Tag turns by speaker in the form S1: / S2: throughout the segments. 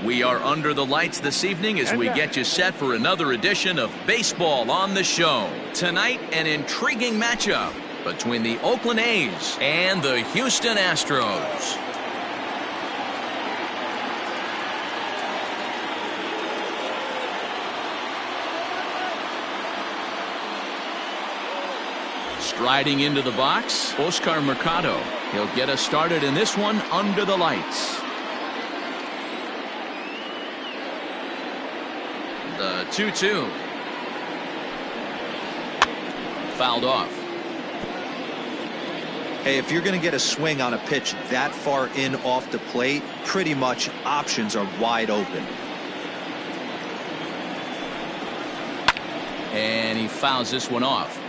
S1: We are under the lights this evening as we get you set for another edition of Baseball on the Show. Tonight, an intriguing matchup between the Oakland A's and the Houston Astros. Striding into the box, Oscar Mercado. He'll get us started in this one under the lights. The 2-2. Fouled off.
S2: Hey, if you're going to get a swing on a pitch that far in off the plate, pretty much options are wide open.
S1: And he fouls this one off.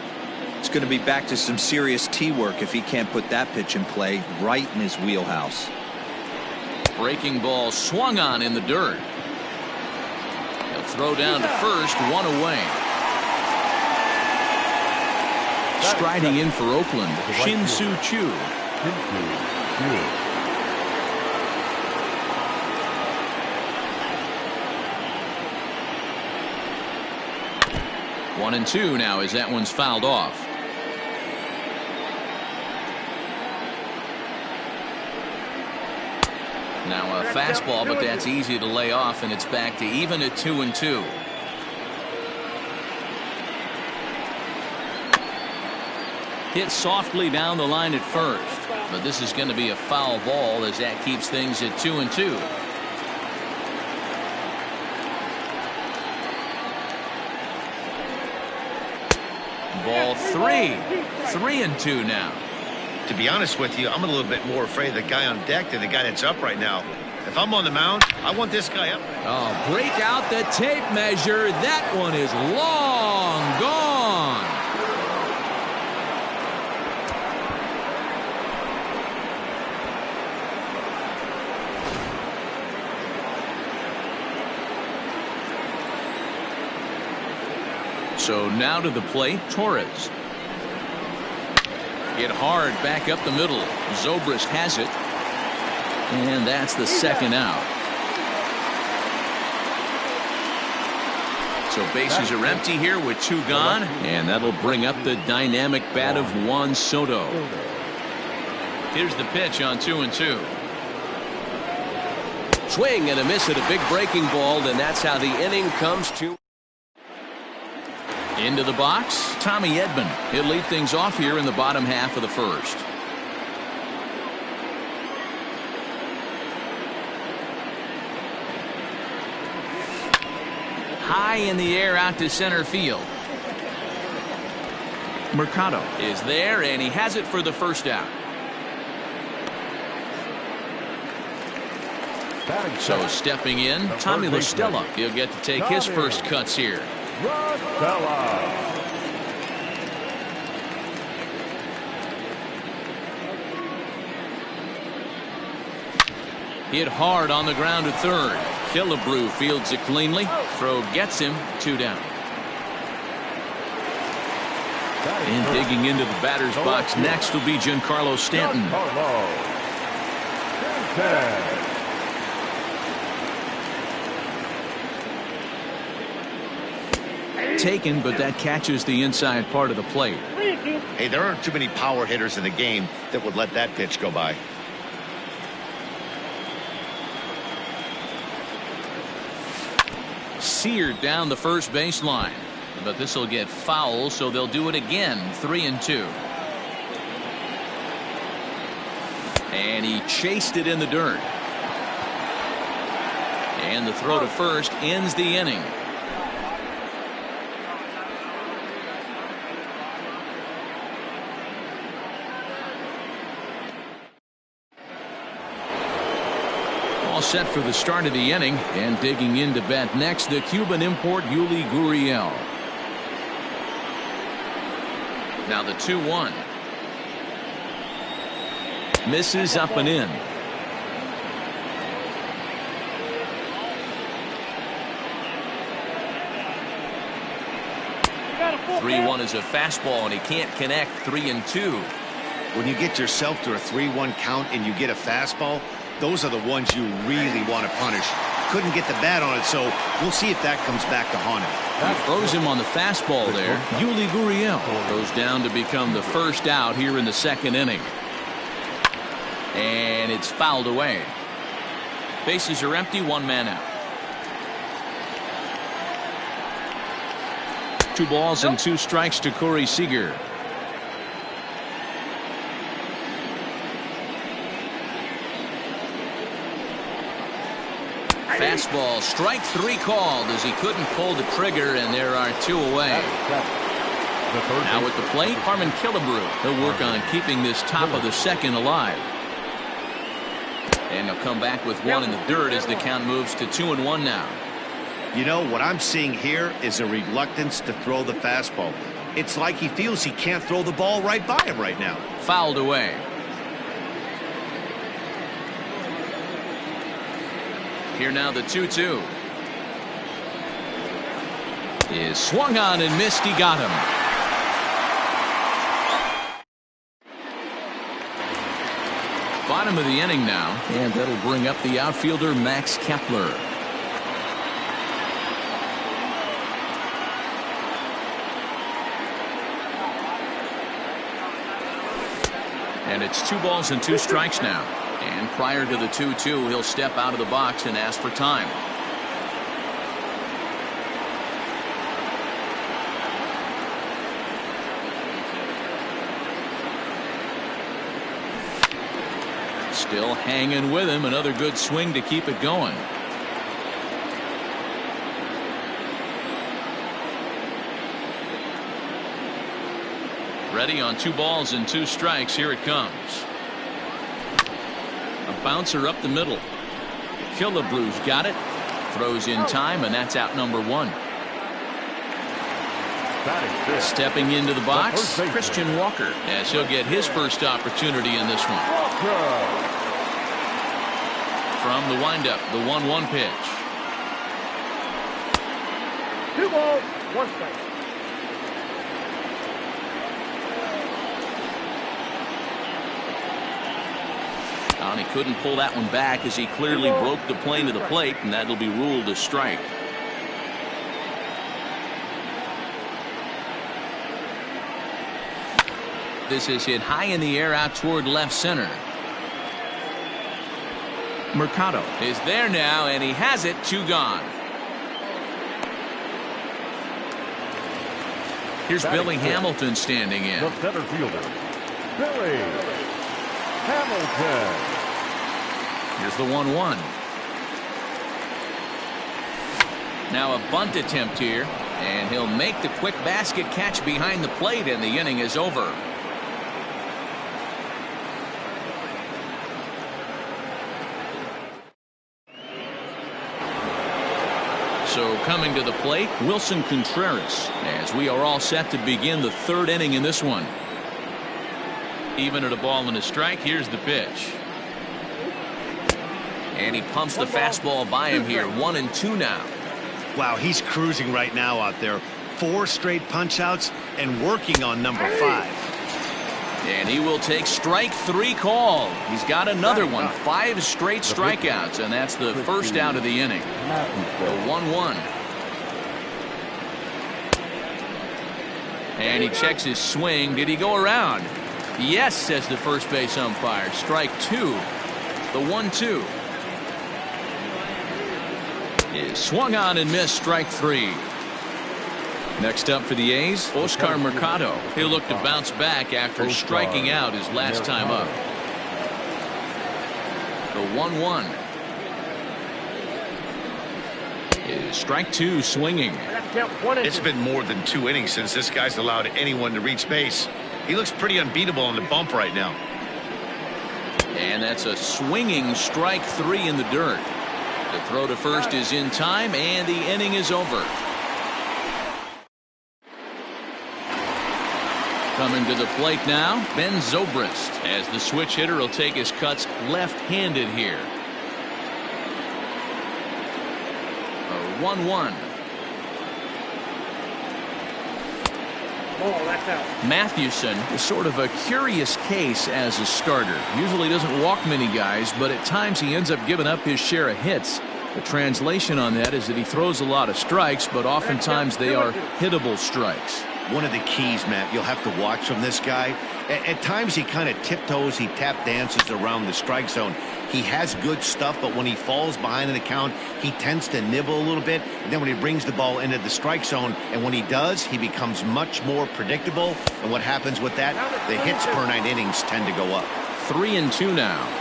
S2: It's going to be back to some serious tee work if he can't put that pitch in play right in his wheelhouse.
S1: Breaking ball swung on in the dirt. He'll throw down to first, one away. Striding in for Oakland, Shin-Soo Choo. 1-2 now as that one's fouled off. Now a fastball, but that's easy to lay off, and it's back to even at 2-2. Hit softly down the line at first, but this is going to be a foul ball as that keeps things at 2-2. Ball 3-2 now.
S3: To be honest with you, I'm a little bit more afraid of the guy on deck than the guy that's up right now. If I'm on the mound, I want this guy up.
S1: Oh, break out the tape measure. That one is long gone. So now to the plate, Torres. Hit hard back up the middle. Zobrist has it. And that's the second out. So bases are empty here with two gone. And that'll bring up the dynamic bat of Juan Soto. Here's the pitch on 2-2. Swing and a miss at a big breaking ball, and that's how the inning comes to. Into the box, Tommy Edman. He'll lead things off here in the bottom half of the first. High in the air out to center field. Mercado is there, and he has it for the first out. So stepping in, Tommy La Stella. He'll get to take his first cuts here. Hit hard on the ground at third. Killebrew fields it cleanly. Throw gets him, 2 down. And digging into the batter's box next will be Giancarlo Stanton. Taken, but that catches the inside part of the plate.
S3: Hey, there aren't too many power hitters in the game that would let that pitch go by.
S1: Seared down the first baseline, but this will get foul, so they'll do it again. 3-2. And he chased it in the dirt. And the throw to first ends the inning. All set for the start of the inning, and digging in to bat next, the Cuban import Yuli Gurriel. Now the 2-1. Misses up and in. 3-1 is a fastball, and he can't connect. 3-2.
S3: When you get yourself to a 3-1 count and you get a fastball, those are the ones you really want to punish. couldn't get the bat on it, so we'll see if that comes back to haunt him.
S1: He throws him on the fastball there. Yuli Gurriel goes down to become the first out here in the second inning. And it's fouled away. Bases are empty, one man out. 2 balls and 2 strikes to Corey Seager. Fastball, strike 3 called as he couldn't pull the trigger, and there are 2 away. Now at the plate, Harmon Killebrew. He'll work on keeping this top of the second alive. And he'll come back with 1 in the dirt as the count moves to 2-1 now.
S3: You know, what I'm seeing here is a reluctance to throw the fastball. It's like he feels he can't throw the ball right by him right now.
S1: Fouled away. Here now the 2-2. Is swung on and missed. He got him. Bottom of the inning now, and that'll bring up the outfielder Max Kepler. And it's 2 balls and 2 strikes now. And prior to the 2-2, he'll step out of the box and ask for time. Still hanging with him. Another good swing to keep it going. Ready on 2 balls and 2 strikes. Here it comes. A bouncer up the middle. Killebrew's got it. Throws in time, and that's out number 1. Stepping into the box, Christian Walker, as he'll get his first opportunity in this one. From the windup, the 1-1 pitch.
S4: 2 balls, 1 strike.
S1: And he couldn't pull that one back as he clearly broke the plane to the plate, and that'll be ruled a strike. This is hit high in the air out toward left center. Mercado is there now, and he has it. 2 gone. Here's Billy Hamilton standing in.
S4: The center fielder, Billy Hamilton.
S1: Here's the 1-1. Now a bunt attempt here, and he'll make the quick basket catch behind the plate, and the inning is over. So coming to the plate, Wilson Contreras, as we are all set to begin the 3rd inning in this one. Even at a ball and a strike, here's the pitch. And he pumps the fastball by him here. 1-2 now.
S3: Wow, he's cruising right now out there. 4 straight punch outs and working on number 5.
S1: And he will take strike 3 called. He's got another one. 5 straight strikeouts, and that's the first out of the inning. The 1-1. And he checks his swing. Did he go around? Yes, says the first base umpire. Strike 2. The 1-2. Is swung on and missed. Strike 3. Next up for the A's, Oscar Mercado. He'll look to bounce back after striking out his last time up. The 1-1. Is strike 2 swinging.
S3: It's been more than 2 innings since this guy's allowed anyone to reach base. He looks pretty unbeatable on the bump right now.
S1: And that's a swinging strike 3 in the dirt. The throw to first is in time, and the inning is over. Coming to the plate now, Ben Zobrist, as the switch hitter will take his cuts left-handed here. A 1-1.
S4: Oh, that's out.
S1: Mathewson is sort of a curious case as a starter. Usually doesn't walk many guys, but at times he ends up giving up his share of hits. The translation on that is that he throws a lot of strikes, but oftentimes they are hittable strikes.
S3: One of the keys, Matt, you'll have to watch from this guy. At times he kind of tiptoes, he tap dances around the strike zone. He has good stuff, but when he falls behind an account, he tends to nibble a little bit. And then when he brings the ball into the strike zone, and when he does, he becomes much more predictable. And what happens with that? The hits per 9 innings tend to go up.
S1: 3-2 now.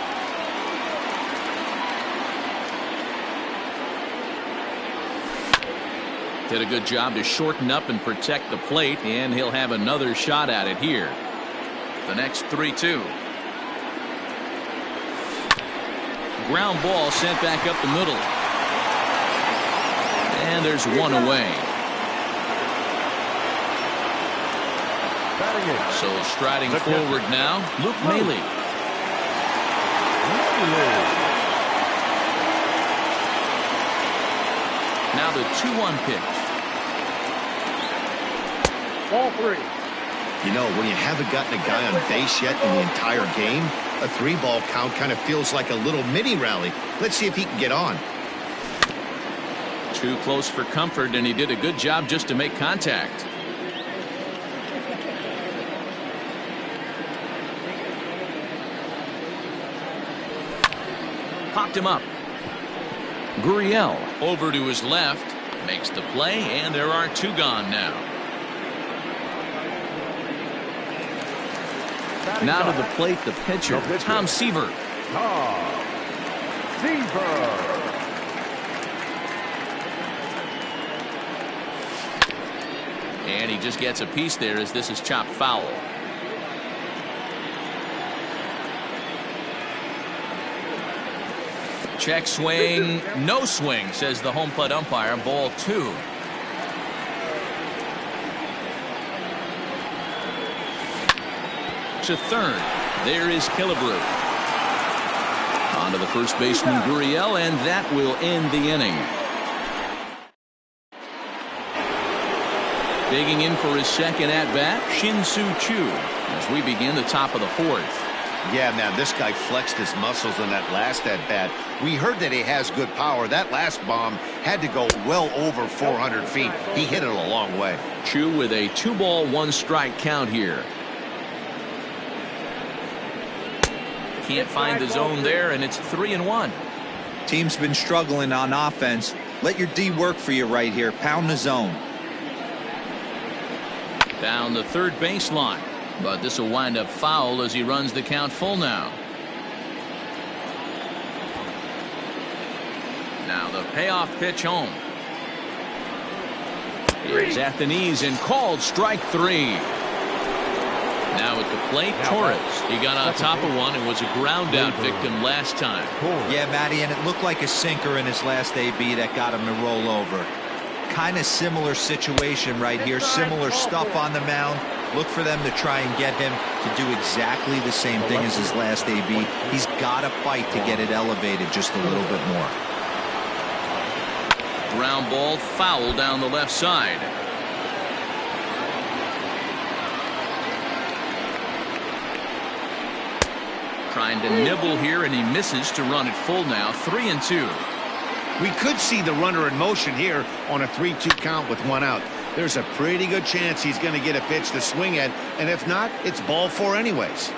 S1: Did a good job to shorten up and protect the plate, and he'll have another shot at it here. The next 3-2. Ground ball sent back up the middle. And there's one away. So striding forward now, Luke Maile. Now the 2-1 pitch.
S4: Ball 3.
S3: You know, when you haven't gotten a guy on base yet in the entire game, a 3-ball count kind of feels like a little mini rally. Let's see if he can get on.
S1: Too close for comfort, and he did a good job just to make contact. Popped him up. Gurriel over to his left, makes the play, and there are 2 gone now. Now to the plate, the pitcher, Tom Seaver. And he just gets a piece there as this is chopped foul. Check swing, no swing, says the home plate umpire. Ball 2. To third. There is Killebrew. On to the first baseman, Gurriel, and that will end the inning. Digging in for his second at-bat, Shin-Soo Choo, as we begin the top of the 4th.
S3: Yeah, man, this guy flexed his muscles in that last at-bat. We heard that he has good power. That last bomb had to go well over 400 feet. He hit it a long way.
S1: Choo with a 2-ball, 1-strike count here. Can't find the zone there, and it's 3-1.
S2: Team's been struggling on offense. Let your D work for you right here. Pound the zone.
S1: Down the third baseline, but this will wind up foul as he runs the count full now. Now the payoff pitch home. He's at the knees and called strike 3. Now at the plate, Torres. He got on top of one and was a ground out victim last time.
S2: Yeah, Matty, and it looked like a sinker in his last AB that got him to roll over. Kind of similar situation right here. Similar stuff on the mound. Look for them to try and get him to do exactly the same thing as his last AB. He's got to fight to get it elevated just a little bit more.
S1: Ground ball foul down the left side. Trying to nibble here, and he misses to run it full now. 3-2.
S3: We could see the runner in motion here on a 3-2 count with 1 out. There's a pretty good chance he's going to get a pitch to swing at, and if not, it's ball 4 anyways.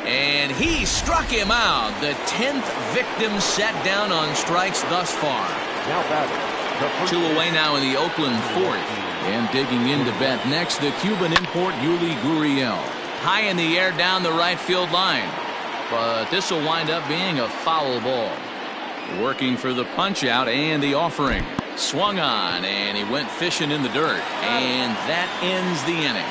S1: And he struck him out. The 10th victim set down on strikes thus far. 2 away now in the Oakland 4th. And digging in to bat next, the Cuban import Yuli Gurriel. High in the air down the right field line. But this will wind up being a foul ball. Working for the punch out and the offering. Swung on, and he went fishing in the dirt. And that ends the inning.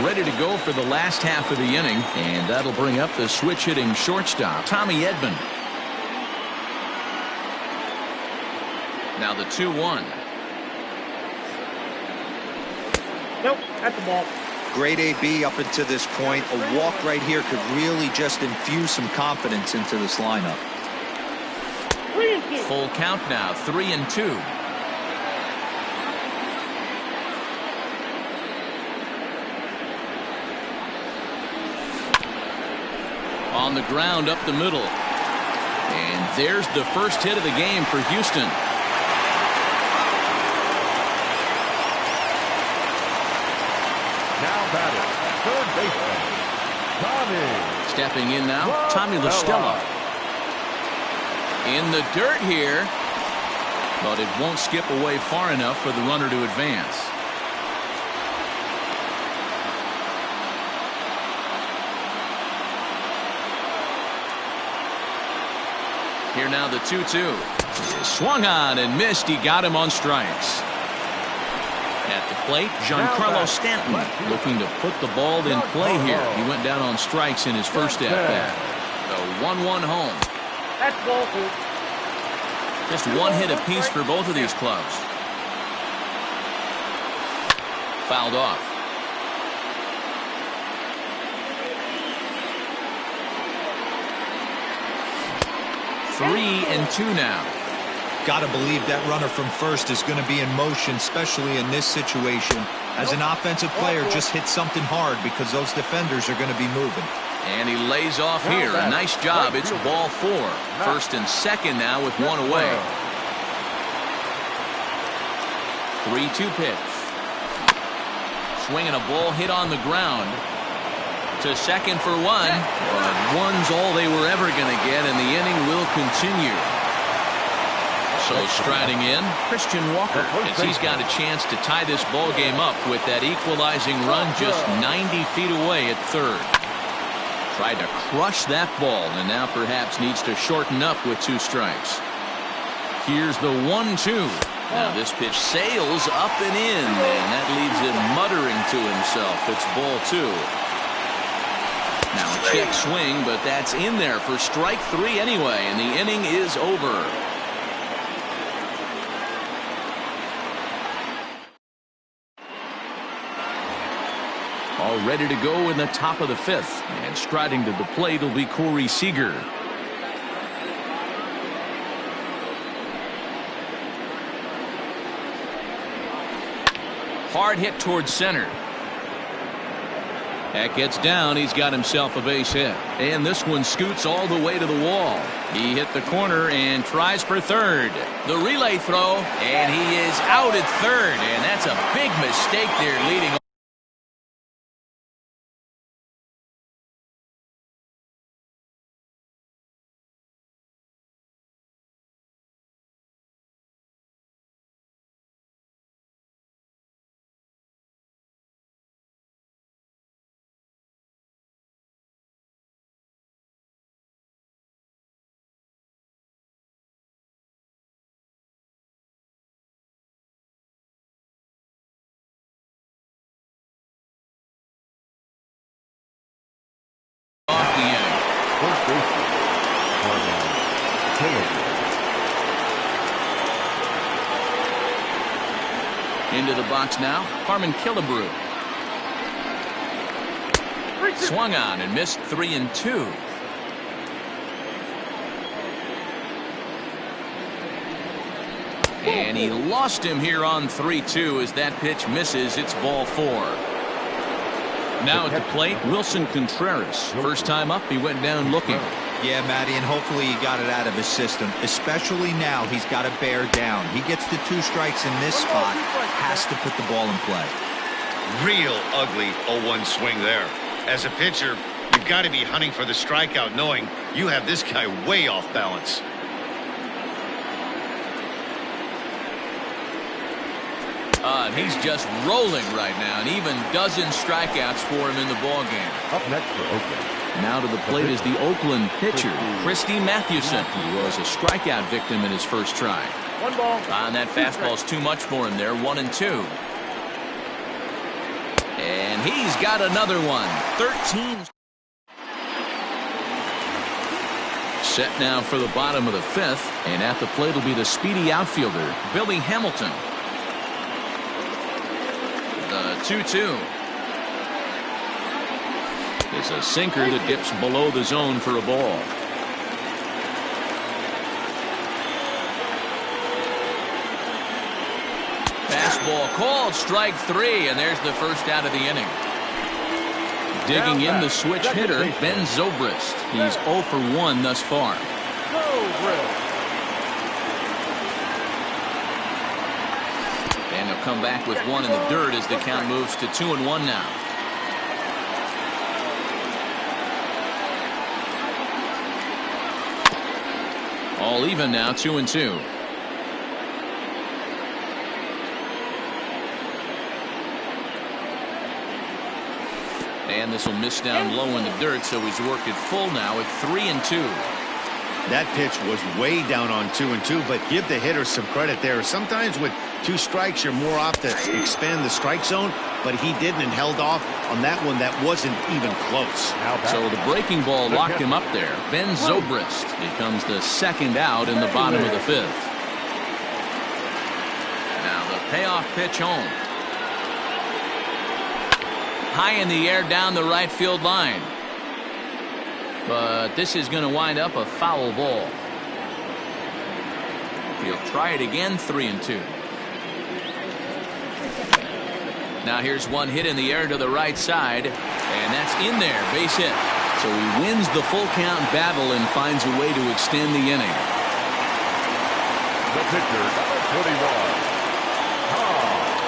S1: Ready to go for the last half of the inning, and that'll bring up the switch hitting shortstop, Tommy Edman. Now the 2-1.
S4: Nope, that's the ball.
S2: Great AB up until this point. A walk right here could really just infuse some confidence into this lineup.
S4: 3-2.
S1: Full count now, 3-2. On the ground up the middle. And there's the first hit of the game for Houston.
S5: Now batting, third baseman, Tommy.
S1: Stepping in now, Tommy LaStella. In the dirt here, but it won't skip away far enough for the runner to advance. Here now the 2-2. Swung on and missed. He got him on strikes. At the plate, Giancarlo Stanton looking to put the ball in play here. He went down on strikes in his first at-bat. The 1-1 home.
S4: That's ball 2.
S1: Just one hit apiece for both of these clubs. Fouled off. 3-2 now.
S2: Got to believe that runner from first is going to be in motion, especially in this situation. As an offensive player, just hit something hard because those defenders are going to be moving.
S1: And he lays off here. A nice job. It's ball 4. First and second now with one away. 3-2 pitch. Swinging a ball hit on the ground. To second for one. But one's all they were ever going to get, and the inning will continue. So striding in, Christian Walker, as he's got a chance to tie this ball game up with that equalizing run just 90 feet away at third. Tried to crush that ball, and now perhaps needs to shorten up with 2 strikes. Here's the 1-2. Now this pitch sails up and in, and that leaves him muttering to himself. It's ball 2. Now a check swing, but that's in there for strike 3 anyway, and the inning is over. All ready to go in the top of the 5th, and striding to the plate will be Corey Seager. Hard hit towards center. That gets down. He's got himself a base hit. And this one scoots all the way to the wall. He hit the corner and tries for third. The relay throw, and he is out at third. And that's a big mistake there leading. Off the inning.
S5: First baseman,
S1: Into the box now, Harmon Killebrew. Swung on and missed. 3-2. And he lost him here on 3-2 as that pitch misses. It's ball 4. Now at the plate, Wilson Contreras. First time up, he went down looking.
S2: Yeah, Matty, and hopefully he got it out of his system. Especially now, he's got to bear down. He gets the 2 strikes in this spot, has to put the ball in play.
S3: Real ugly 0-1 swing there. As a pitcher, you've got to be hunting for the strikeout, knowing you have this guy way off balance.
S1: And he's just rolling right now, and even dozen strikeouts for him in the ball game.
S5: up next for Oakland.
S1: Now to the plate is the Oakland pitcher, Christy Mathewson. He was a strikeout victim in his first try.
S4: 1 ball.
S1: And that fastball's too much for him there. 1-2. And he's got another one. 13. Set now for the bottom of the 5th, and at the plate will be the speedy outfielder, Billy Hamilton. The 2-2. It's a sinker that dips below the zone for a ball. Fastball called, strike 3, and there's the first out of the inning. Digging in the switch hitter, Ben Zobrist. He's 0 for 1 thus far. And he'll come back with one in the dirt as the count moves to 2-1 now. All even now, 2-2. And this will miss down low in the dirt, so he's worked it full now at 3-2.
S3: That pitch was way down on 2-2, but give the hitter some credit there. Sometimes with 2 strikes, you're more off to expand the strike zone, but he didn't and held off on that one that wasn't even close.
S1: So the breaking ball locked him up there. Ben Zobrist becomes the second out in the bottom of the 5th. Now the payoff pitch home. High in the air down the right field line. But this is going to wind up a foul ball. He'll try it again, 3-2. Now here's one hit in the air to the right side, and that's in there, base hit. So he wins the full count battle and finds a way to extend the inning.
S5: The pitcher, number 41.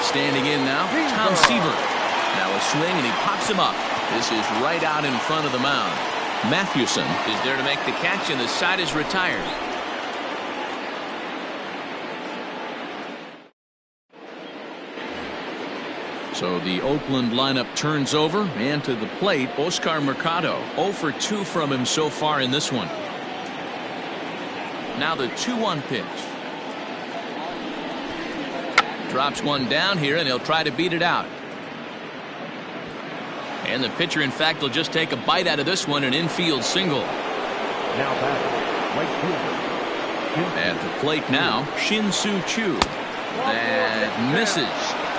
S1: Standing in now, Tom Seaver. Now a swing and he pops him up. This is right out in front of the mound. Mathewson is there to make the catch, and the side is retired. So the Oakland lineup turns over, and to the plate, Oscar Mercado. 0 for 2 from him so far in this one. Now the 2-1 pitch. Drops one down here, and he'll try to beat it out. And the pitcher, in fact, will just take a bite out of this one, an infield single.
S5: Now batting, right fielder.
S1: At the plate now, Shin-Soo Choo. That misses.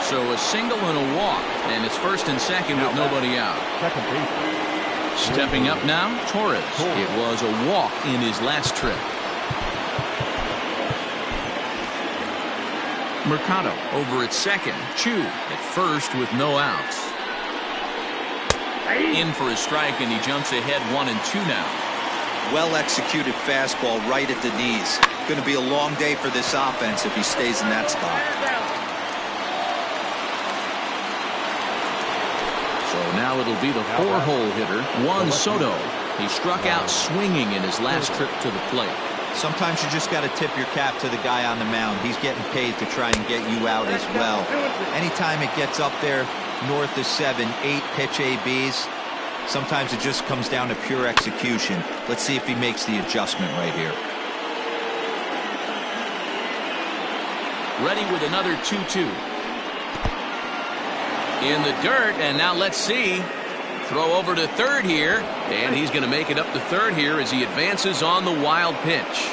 S1: So a single and a walk, and it's first and second with nobody out.
S5: Second baseman.
S1: Stepping up now, Torres. It was a walk in his last trip. Mercado over at second. Choo at first with no outs. In for a strike, and he jumps ahead 1-2 now.
S2: Well executed fastball right at the knees. Going to be a long day for this offense if he stays in that spot.
S1: So now it'll be the 4-hole hitter, Juan Soto. He struck out swinging in his last trip to the plate.
S2: Sometimes you just got to tip your cap to the guy on the mound. He's getting paid to try and get you out as well. Anytime it gets up there north of 7, 8 pitch ABs, sometimes it just comes down to pure execution. Let's see if he makes the adjustment right here.
S1: Ready with another 2-2. In the dirt, and now let's see. Throw over to third here, and he's going to make it up to third here as he advances on the wild pitch.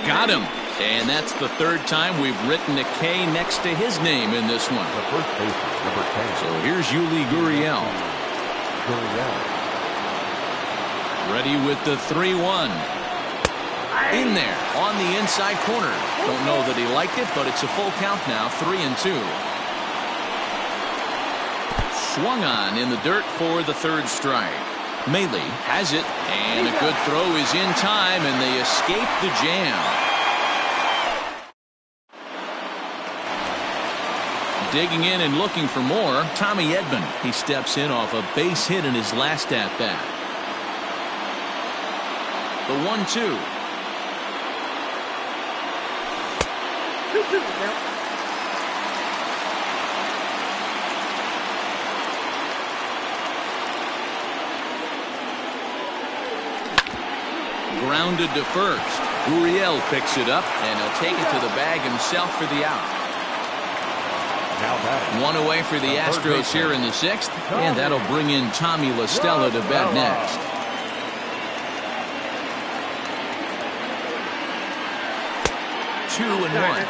S1: Got him. And that's the third time we've written a K next to his name in this one.
S5: The first baseman, number 10.
S1: So here's Yuli Gurriel. Ready with the 3-1. In there on the inside corner. Don't know that he liked it, but it's a full count now, 3-2. Swung on in the dirt for the third strike. Maile has it, and a good throw is in time, and they escape the jam. Digging in and looking for more, Tommy Edman. He steps in off a base hit in his last at-bat. The 1-2. Grounded to first. Gurriel picks it up, and he'll take it to the bag himself for the out. One away for the Astros here in the 6th, and that'll bring in Tommy La Stella to bat next. Two and one.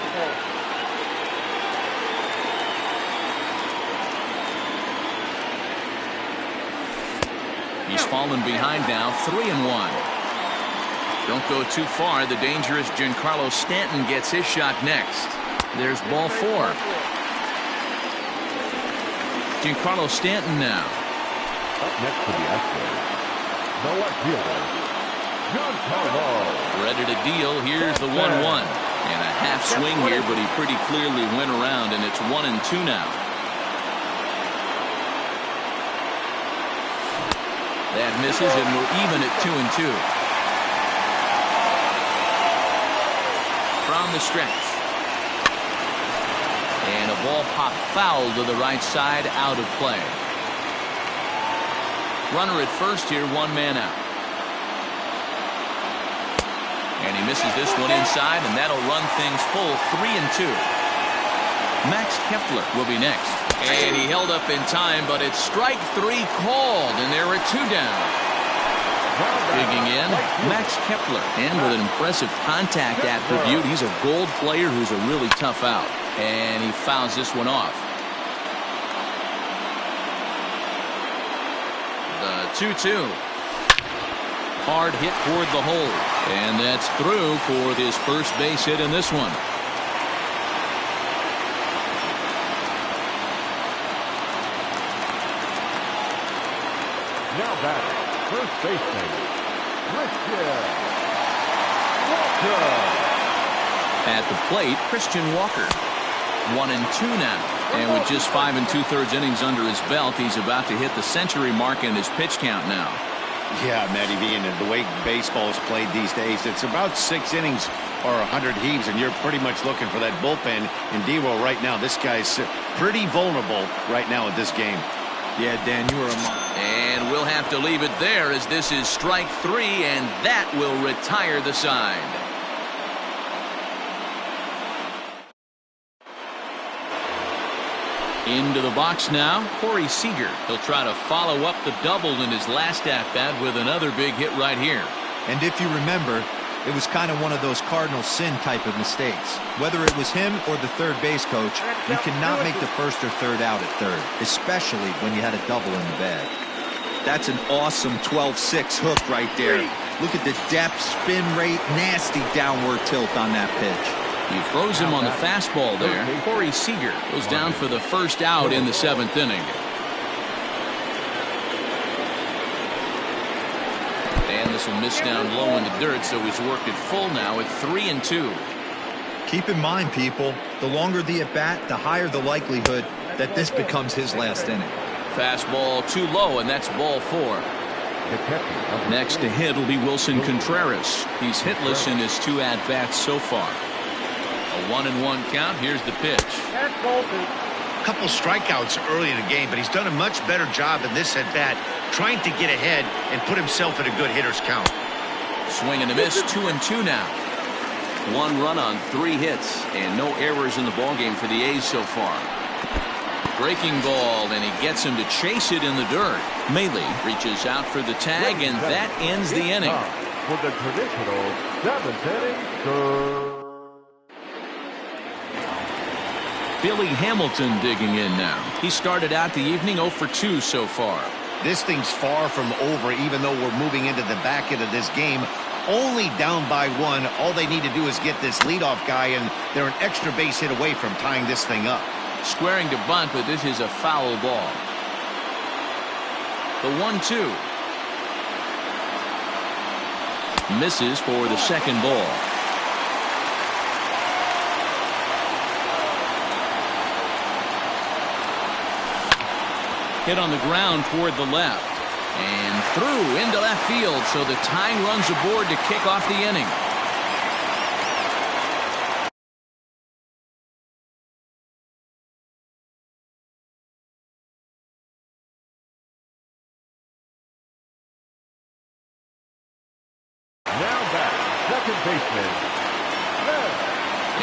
S1: He's fallen behind now, 3-1. Don't go too far. The dangerous Giancarlo Stanton gets his shot next. There's ball 4. Giancarlo Stanton now.
S5: Up next for the Astros, the left fielder, Giancarlo.
S1: Ready to deal. Here's the 1-1. And a half swing here, but he pretty clearly went around, and it's 1-2 now. That misses, and we're even at 2-2. From the stretch. And a ball popped foul to the right side, out of play. Runner at first here, 1 man out. And he misses this one inside, and that'll run things full 3-2. Max Kepler will be next. And he held up in time, but it's strike 3 called, and there are 2 down. Digging in, Max Kepler. And with an impressive contact attribute, he's a gold player who's a really tough out. And he fouls this one off. The 2-2. Hard hit toward the hole. And that's through for his first base hit in this one.
S5: Now batting, first baseman, Christian Walker.
S1: At the plate, Christian Walker. 1-2 now. And with just 5 2/3 innings under his belt, he's about to hit the century mark in his pitch count now.
S3: Yeah, Matty V, and the way baseball is played these days, it's about 6 innings or 100 heaves, and you're pretty much looking for that bullpen. And D-Roll right now, this guy's pretty vulnerable right now in this game.
S2: Yeah, Dan, you were a
S1: And we'll have to leave it there, as this is strike 3, and that will retire the side. Into the box now, Corey Seager. He'll try to follow up the double in his last at-bat with another big hit right here.
S2: And if you remember, it was kind of one of those cardinal sin type of mistakes. Whether it was him or the third base coach, you cannot make the first or third out at third, especially when you had a double in the bag. That's an awesome 12-6 hook right there. Look at the depth, spin rate, nasty downward tilt on that pitch.
S1: He throws him on the fastball there. Corey Seager goes down for the first out in the 7th inning. And this will miss down low in the dirt, so he's worked it full now at 3-2.
S2: Keep in mind, people, the longer the at-bat, the higher the likelihood that this becomes his last inning.
S1: Fastball too low, and that's ball 4. Next to hit will be Wilson Contreras. He's hitless in his 2 at-bats so far. A 1-1 count. Here's the pitch.
S3: A couple strikeouts early in the game, but he's done a much better job in this at-bat trying to get ahead and put himself in a good hitter's count.
S1: Swing and a miss, 2-2 now. 1 run on 3 hits, and no errors in the ballgame for the A's so far. Breaking ball, and he gets him to chase it in the dirt. Maile reaches out for the tag, and that ends the inning.
S5: For the traditional 7th inning,
S1: Billy Hamilton digging in now. He started out the evening 0 for 2 so far.
S3: This thing's far from over, even though we're moving into the back end of this game. Only down by 1. All they need to do is get this leadoff guy, and they're an extra base hit away from tying this thing up.
S1: Squaring to bunt, but this is a foul ball. The 1-2. Misses for the second ball. Hit on the ground toward the left. And through into left field, so the tying runs aboard to kick off the inning.
S5: now back, second baseman,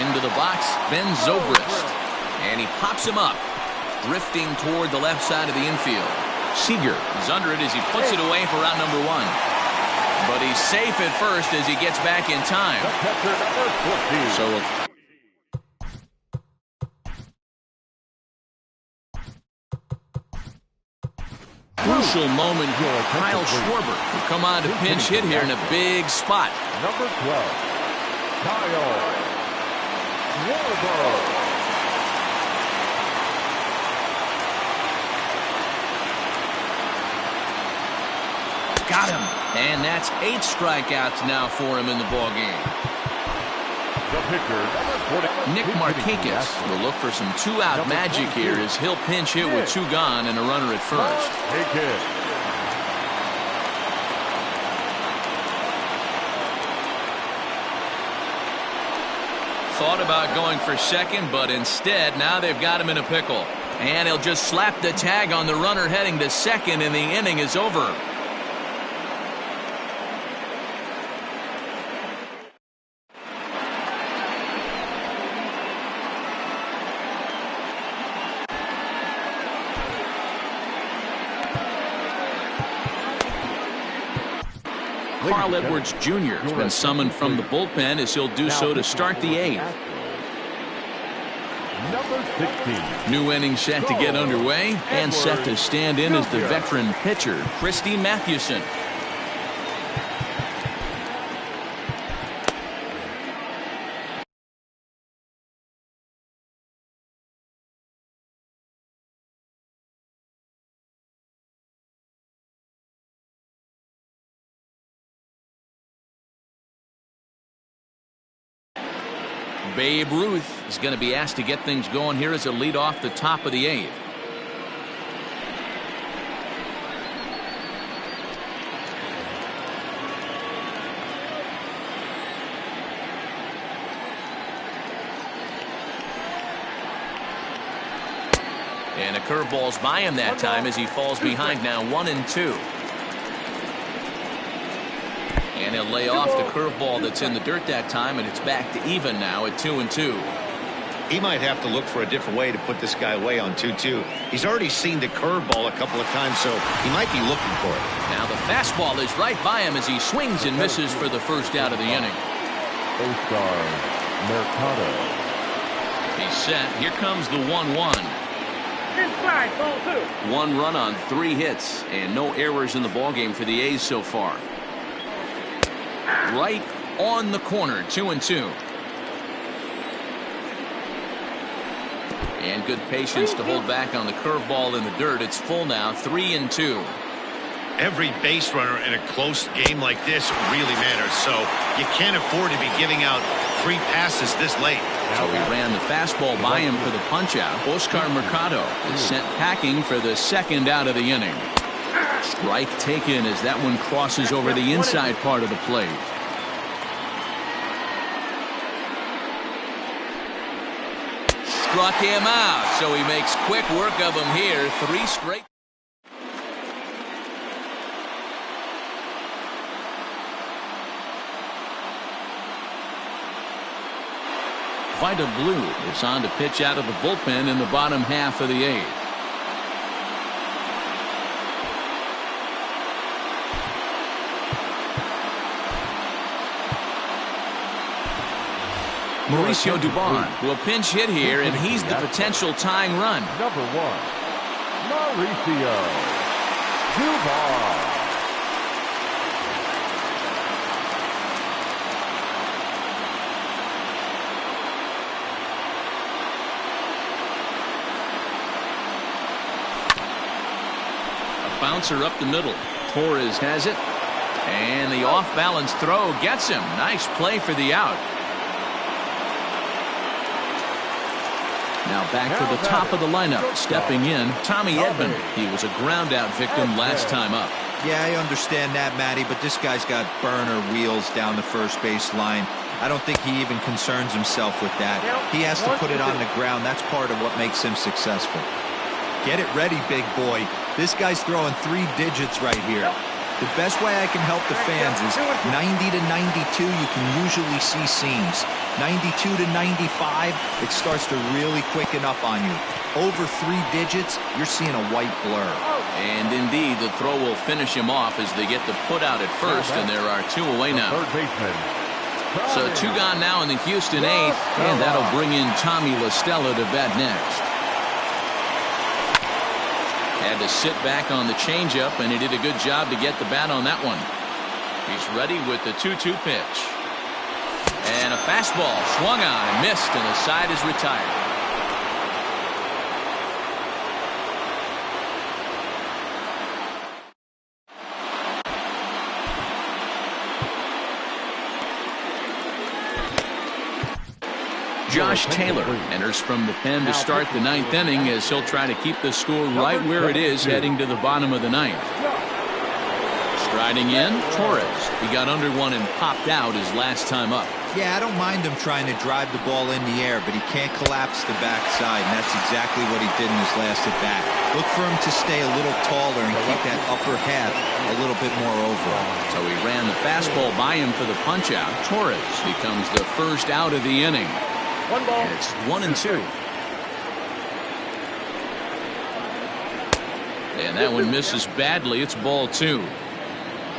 S1: Into the box, Ben Zobrist. And he pops him up, drifting toward the left side of the infield. Seager is under it as he puts it away for out number 1. But he's safe at first as he gets back in time.
S5: the catcher number 14.
S1: So Crucial moment here. Kyle Schwarber will come on to pinch hit here in a big spot.
S5: Number 12, Kyle Schwarber.
S1: Got him. And that's 8 strikeouts now for him in the ballgame.
S5: The pitcher, number 40,
S1: Nick Markakis will look for some two-out magic here as he'll pinch hit with 2 gone and a runner at first. Thought about going for second, but instead now they've got him in a pickle. And he'll just slap the tag on the runner heading to second, and the inning is over. Carl Edwards Jr. has been summoned from the bullpen as he'll do so to start the 8th.
S5: Number 16.
S1: New inning set to get underway and set to stand in as the veteran pitcher, Christy Mathewson. Babe Ruth is going to be asked to get things going here as a lead off the top of the 8th. And a curveball's by him that time as he falls behind now 1-2. And he'll lay off the curveball that's in the dirt that time, and it's back to even now at 2-2.
S3: He might have to look for a different way to put this guy away on 2-2. He's already seen the curveball a couple of times, so he might be looking for it.
S1: Now the fastball is right by him as he swings and misses for the first out of the inning.
S5: Oscar Mercado.
S1: He's set. Here comes the 1-1.
S4: Inside, ball 2.
S1: 1 run on 3 hits, and no errors in the ballgame for the A's so far. Right on the corner, 2-2. And good patience to hold back on the curveball in the dirt. It's full now, 3-2.
S3: Every base runner in a close game like this really matters, so you can't afford to be giving out free passes this late.
S1: So he ran the fastball by him for the punch-out. Oscar Mercado is sent packing for the second out of the inning. Strike taken as that one crosses over the inside part of the plate. Struck him out, so he makes quick work of him here. 3 straight. Vida Blue is on to pitch out of the bullpen in the bottom half of the 8th. Mauricio Dubon will pinch hit here, and he's the potential tying run.
S5: Number 1, Mauricio Dubon.
S1: A bouncer up the middle. Torres has it, and the off-balance throw gets him. Nice play for the out. Now back to the top of the lineup. Stepping in, Tommy Edman. He was a ground-out victim last time up.
S2: Yeah, I understand that, Matty, but this guy's got burner wheels down the first base line. I don't think he even concerns himself with that. He has to put it on the ground. That's part of what makes him successful. Get it ready, big boy. This guy's throwing 3 digits right here. The best way I can help the fans is 90 to 92, you can usually see seams. 92 to 95, it starts to really quicken up on you. Over 3 digits, you're seeing a white blur.
S1: And indeed, the throw will finish him off as they get the put out at first, and there are 2 away now. So 2 gone now in the Houston 8th, and that'll bring in Tommy La Stella to bat next. Had to sit back on the changeup, and he did a good job to get the bat on that one. He's ready with the 2-2 pitch. And a fastball swung on and missed, and the side is retired. Josh Taylor enters from the pen to start the ninth inning as he'll try to keep the score right where it is heading to the bottom of the ninth. Striding in, Torres. He got under one and popped out his last time up.
S2: Yeah, I don't mind him trying to drive the ball in the air, but he can't collapse the backside, and that's exactly what he did in his last at bat. Look for him to stay a little taller and keep that upper half a little bit more over.
S1: So he ran the fastball by him for the punch-out. Torres becomes the first out of the inning.
S4: One ball.
S1: And it's 1-2. And that one misses badly. It's ball 2.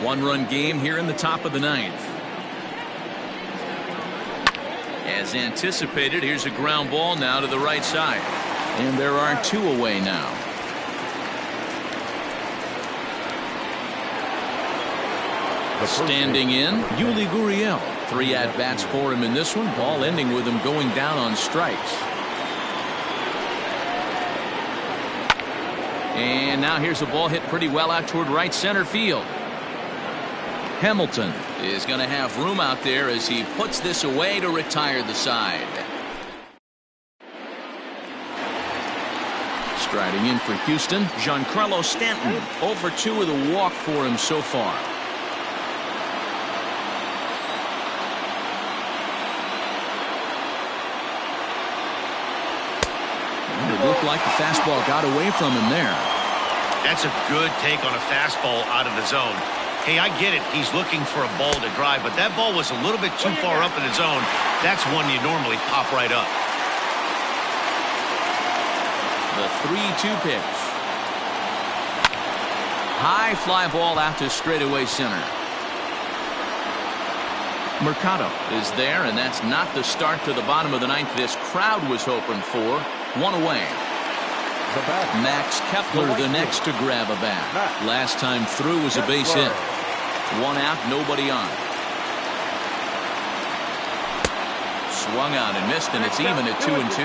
S1: One-run game here in the top of the ninth. As anticipated, here's a ground ball now to the right side. And there are 2 away now. Standing in, Yuli Gurriel. 3 at-bats for him in this one. Ball ending with him going down on strikes. And now here's a ball hit pretty well out toward right center field. Hamilton is going to have room out there as he puts this away to retire the side. Striding in for Houston, Giancarlo Stanton. 0 for 2 with a walk for him so far. It looked like the fastball got away from him there.
S3: That's a good take on a fastball out of the zone. Hey, I get it. He's looking for a ball to drive, but that ball was a little bit too far up in the zone. That's one you normally pop right up.
S1: The 3-2 pitch. High fly ball out to straightaway center. Mercado is there, and that's not the start to the bottom of the ninth this crowd was hoping for. 1 away. Max Kepler the next to grab a bat. Last time through was a base hit. 1 out, nobody on. Swung on and missed, and it's even at 2-2.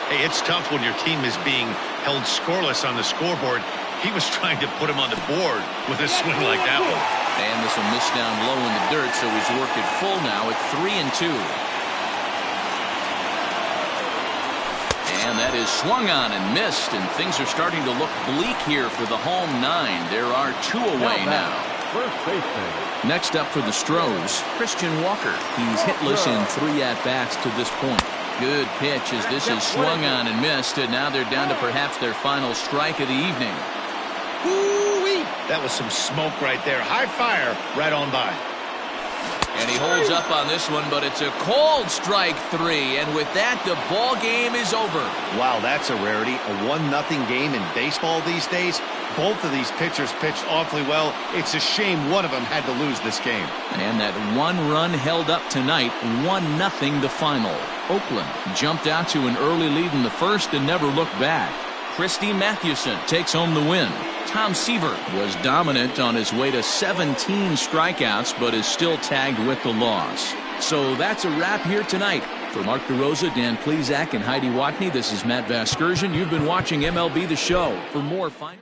S3: Hey, it's tough when your team is being held scoreless on the scoreboard. He was trying to put him on the board with a swing like that one.
S1: And this will miss down low in the dirt, so he's worked it full now at 3-2. And that is swung on and missed, and things are starting to look bleak here for the home 9. There are 2 away now.
S5: First baseman.
S1: Next up for the Stros, Christian Walker. He's hitless in 3 at-bats to this point. Good pitch as this is swung on and missed, and now they're down to perhaps their final strike of the evening.
S3: Woo-wee! That was some smoke right there. High fire right on by.
S1: And he holds up on this one, but it's a cold strike 3, and with that, the ball game is over.
S3: Wow, that's a rarity. A 1-0 game in baseball these days. Both of these pitchers pitched awfully well. It's a shame one of them had to lose this game.
S1: And that 1 run held up tonight, 1-0 the final. Oakland jumped out to an early lead in the first and never looked back. Christy Mathewson takes home the win. Tom Seaver was dominant on his way to 17 strikeouts, but is still tagged with the loss. So that's a wrap here tonight. For Mark DeRosa, Dan Plesac, and Heidi Watney, this is Matt Vasgersian. You've been watching MLB The Show. For more, find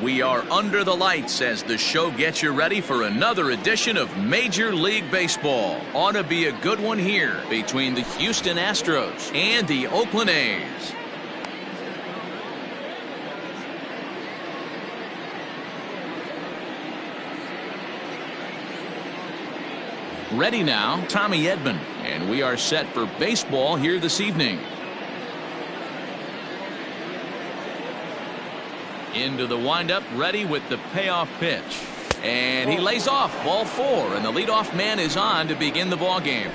S1: We are under the lights as the show gets you ready for another edition of Major League Baseball. Ought to be a good one here between the Houston Astros and the Oakland A's. Ready now, Tommy Edman, and we are set for baseball here this evening. Into the windup, ready with the payoff pitch. And he lays off, ball 4, and the leadoff man is on to begin the ball game.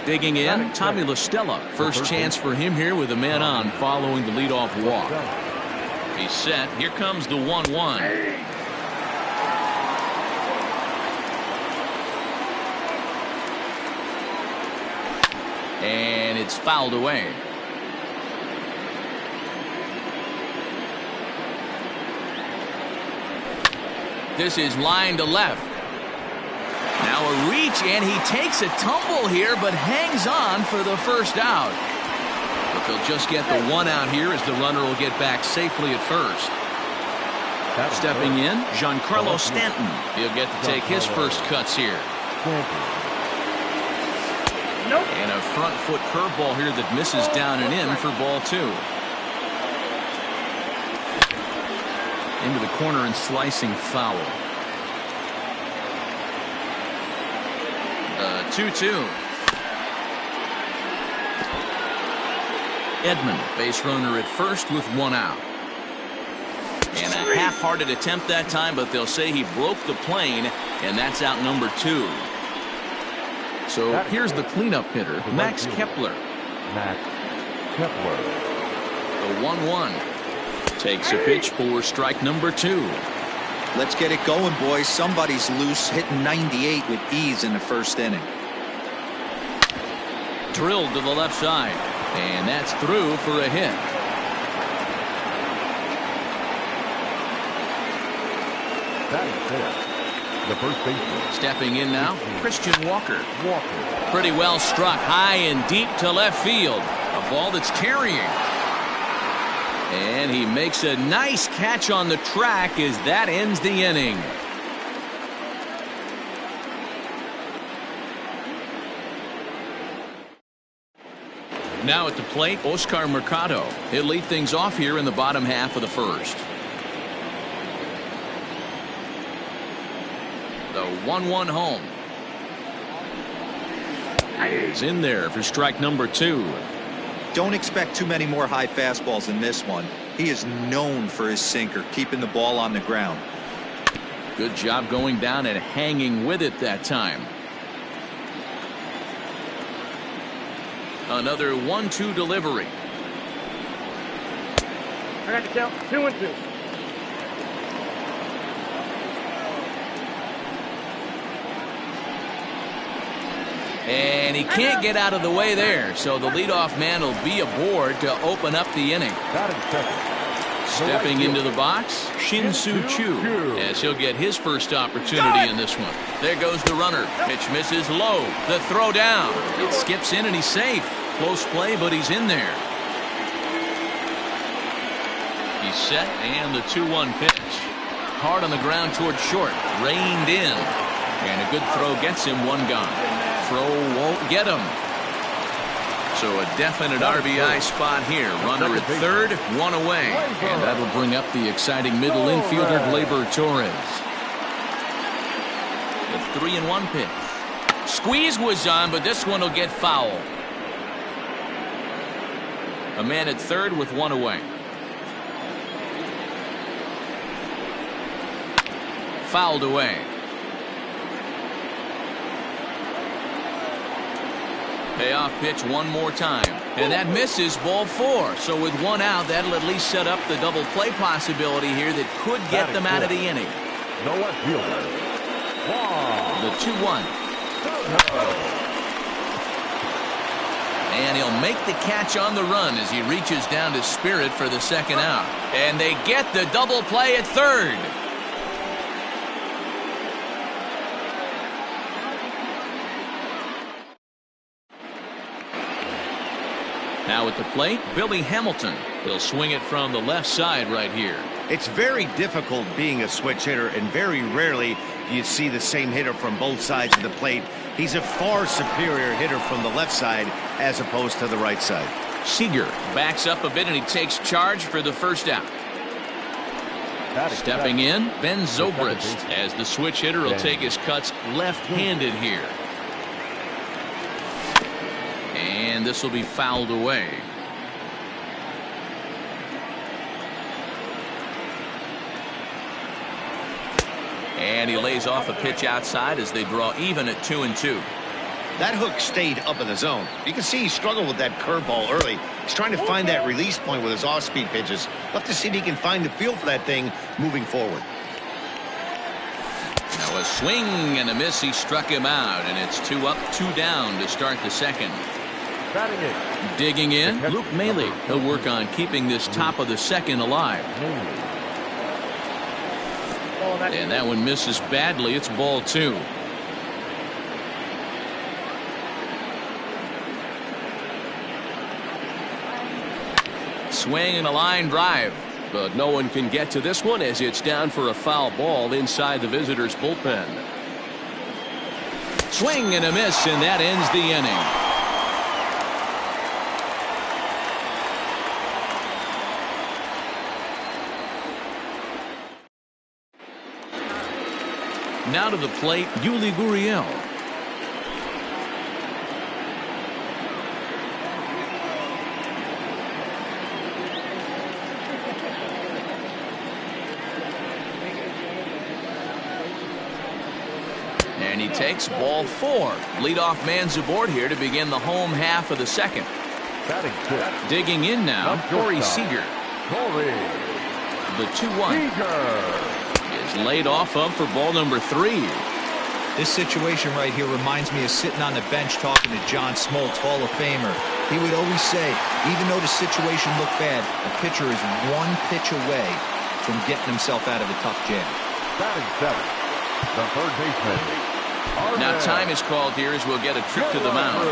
S1: Digging in, Tommy La Stella. First chance for him here with a man on following the leadoff walk. He's set. Here comes the 1-1. And it's fouled away. This is line to left. Now a reach, and he takes a tumble here, but hangs on for the first out. But they'll just get the 1 out here as the runner will get back safely at first. Stepping in, Giancarlo Stanton. He'll get to take his first cuts here. And a front foot curveball here that misses down and in for ball 2. Into the corner and slicing foul. 2-2. Edman, base runner at first with 1 out. And a half-hearted attempt that time, but they'll say he broke the plane, and that's out number 2. So here's the cleanup hitter, Max Kepler.
S5: Max Kepler.
S1: The 1-1. Takes a pitch for strike number 2.
S2: Let's get it going, boys. Somebody's loose, hitting 98 with ease in the first inning.
S1: Drilled to the left side, and that's through for a hit.
S5: That is it. The first baseman.
S1: Stepping in now, Christian Walker. Pretty well struck high and deep to left field. A ball that's carrying. And he makes a nice catch on the track as that ends the inning. Now at the plate, Oscar Mercado. He'll lead things off here in the bottom half of the first. The 1-1 home. Is in there for strike number 2.
S2: Don't expect too many more high fastballs in this one. He is known for his sinker, keeping the ball on the ground.
S1: Good job going down and hanging with it that time. Another 1-2 delivery.
S4: I got the count. 2-2.
S1: And he can't get out of the way there, so the leadoff man will be aboard to open up the inning. Stepping into the box, Shin-Soo Choo, as he'll get his first opportunity in this one. There goes the runner. Pitch misses low. The throw down. It skips in and he's safe. Close play, but he's in there. He's set, and the 2-1 pitch. Hard on the ground towards short. Reined in. And a good throw gets him 1 gone. Throw won't get him. So a definite RBI spot here. Runner at third, 1 away. And that'll bring up the exciting middle infielder, Gleyber Torres. The 3-1 pitch. Squeeze was on, but this one will get foul. A man at third with 1 away. Fouled away. Payoff pitch one more time. And that misses, ball 4. So with 1 out, that'll at least set up the double play possibility here that could get them out of the inning.
S5: No left fielder.
S1: The 2-1. And he'll make the catch on the run as he reaches down to Spirit for the 2nd out. And they get the double play at third. Now at the plate, Billy Hamilton. He'll swing it from the left side right here.
S3: It's very difficult being a switch hitter, and very rarely you see the same hitter from both sides of the plate. He's a far superior hitter from the left side as opposed to the right side.
S1: Seager backs up a bit, and he takes charge for the first out. Stepping in, Ben Zobrist, as the switch hitter will take his cuts left-handed here. And this will be fouled away. And he lays off a pitch outside as they draw even at 2-2.
S3: That hook stayed up in the zone. You can see he struggled with that curveball early. He's trying to find that release point with his off-speed pitches. Love to see if he can find the feel for that thing moving forward.
S1: Now a swing and a miss. He struck him out, and it's 2 up, 2 down to start the second. Digging in, Luke Maley. He'll work on keeping this top of the second alive. And that one misses badly. It's ball 2. Swing and a line drive, but no one can get to this one as it's down for a foul ball inside the visitors' bullpen. Swing and a miss, and that ends the inning. Now to the plate, Yuli Gurriel. And he takes ball 4. Leadoff man's aboard here to begin the home half of the second. Digging in now, Corey Seager. The 2-1 is laid off of for ball number 3.
S2: This situation right here reminds me of sitting on the bench talking to John Smoltz, Hall of Famer. He would always say, even though the situation looked bad, the pitcher is 1 pitch away from getting himself out of a tough jam.
S5: Batting 7, the third baseman.
S1: Now time is called here as we'll get a trip to the mound.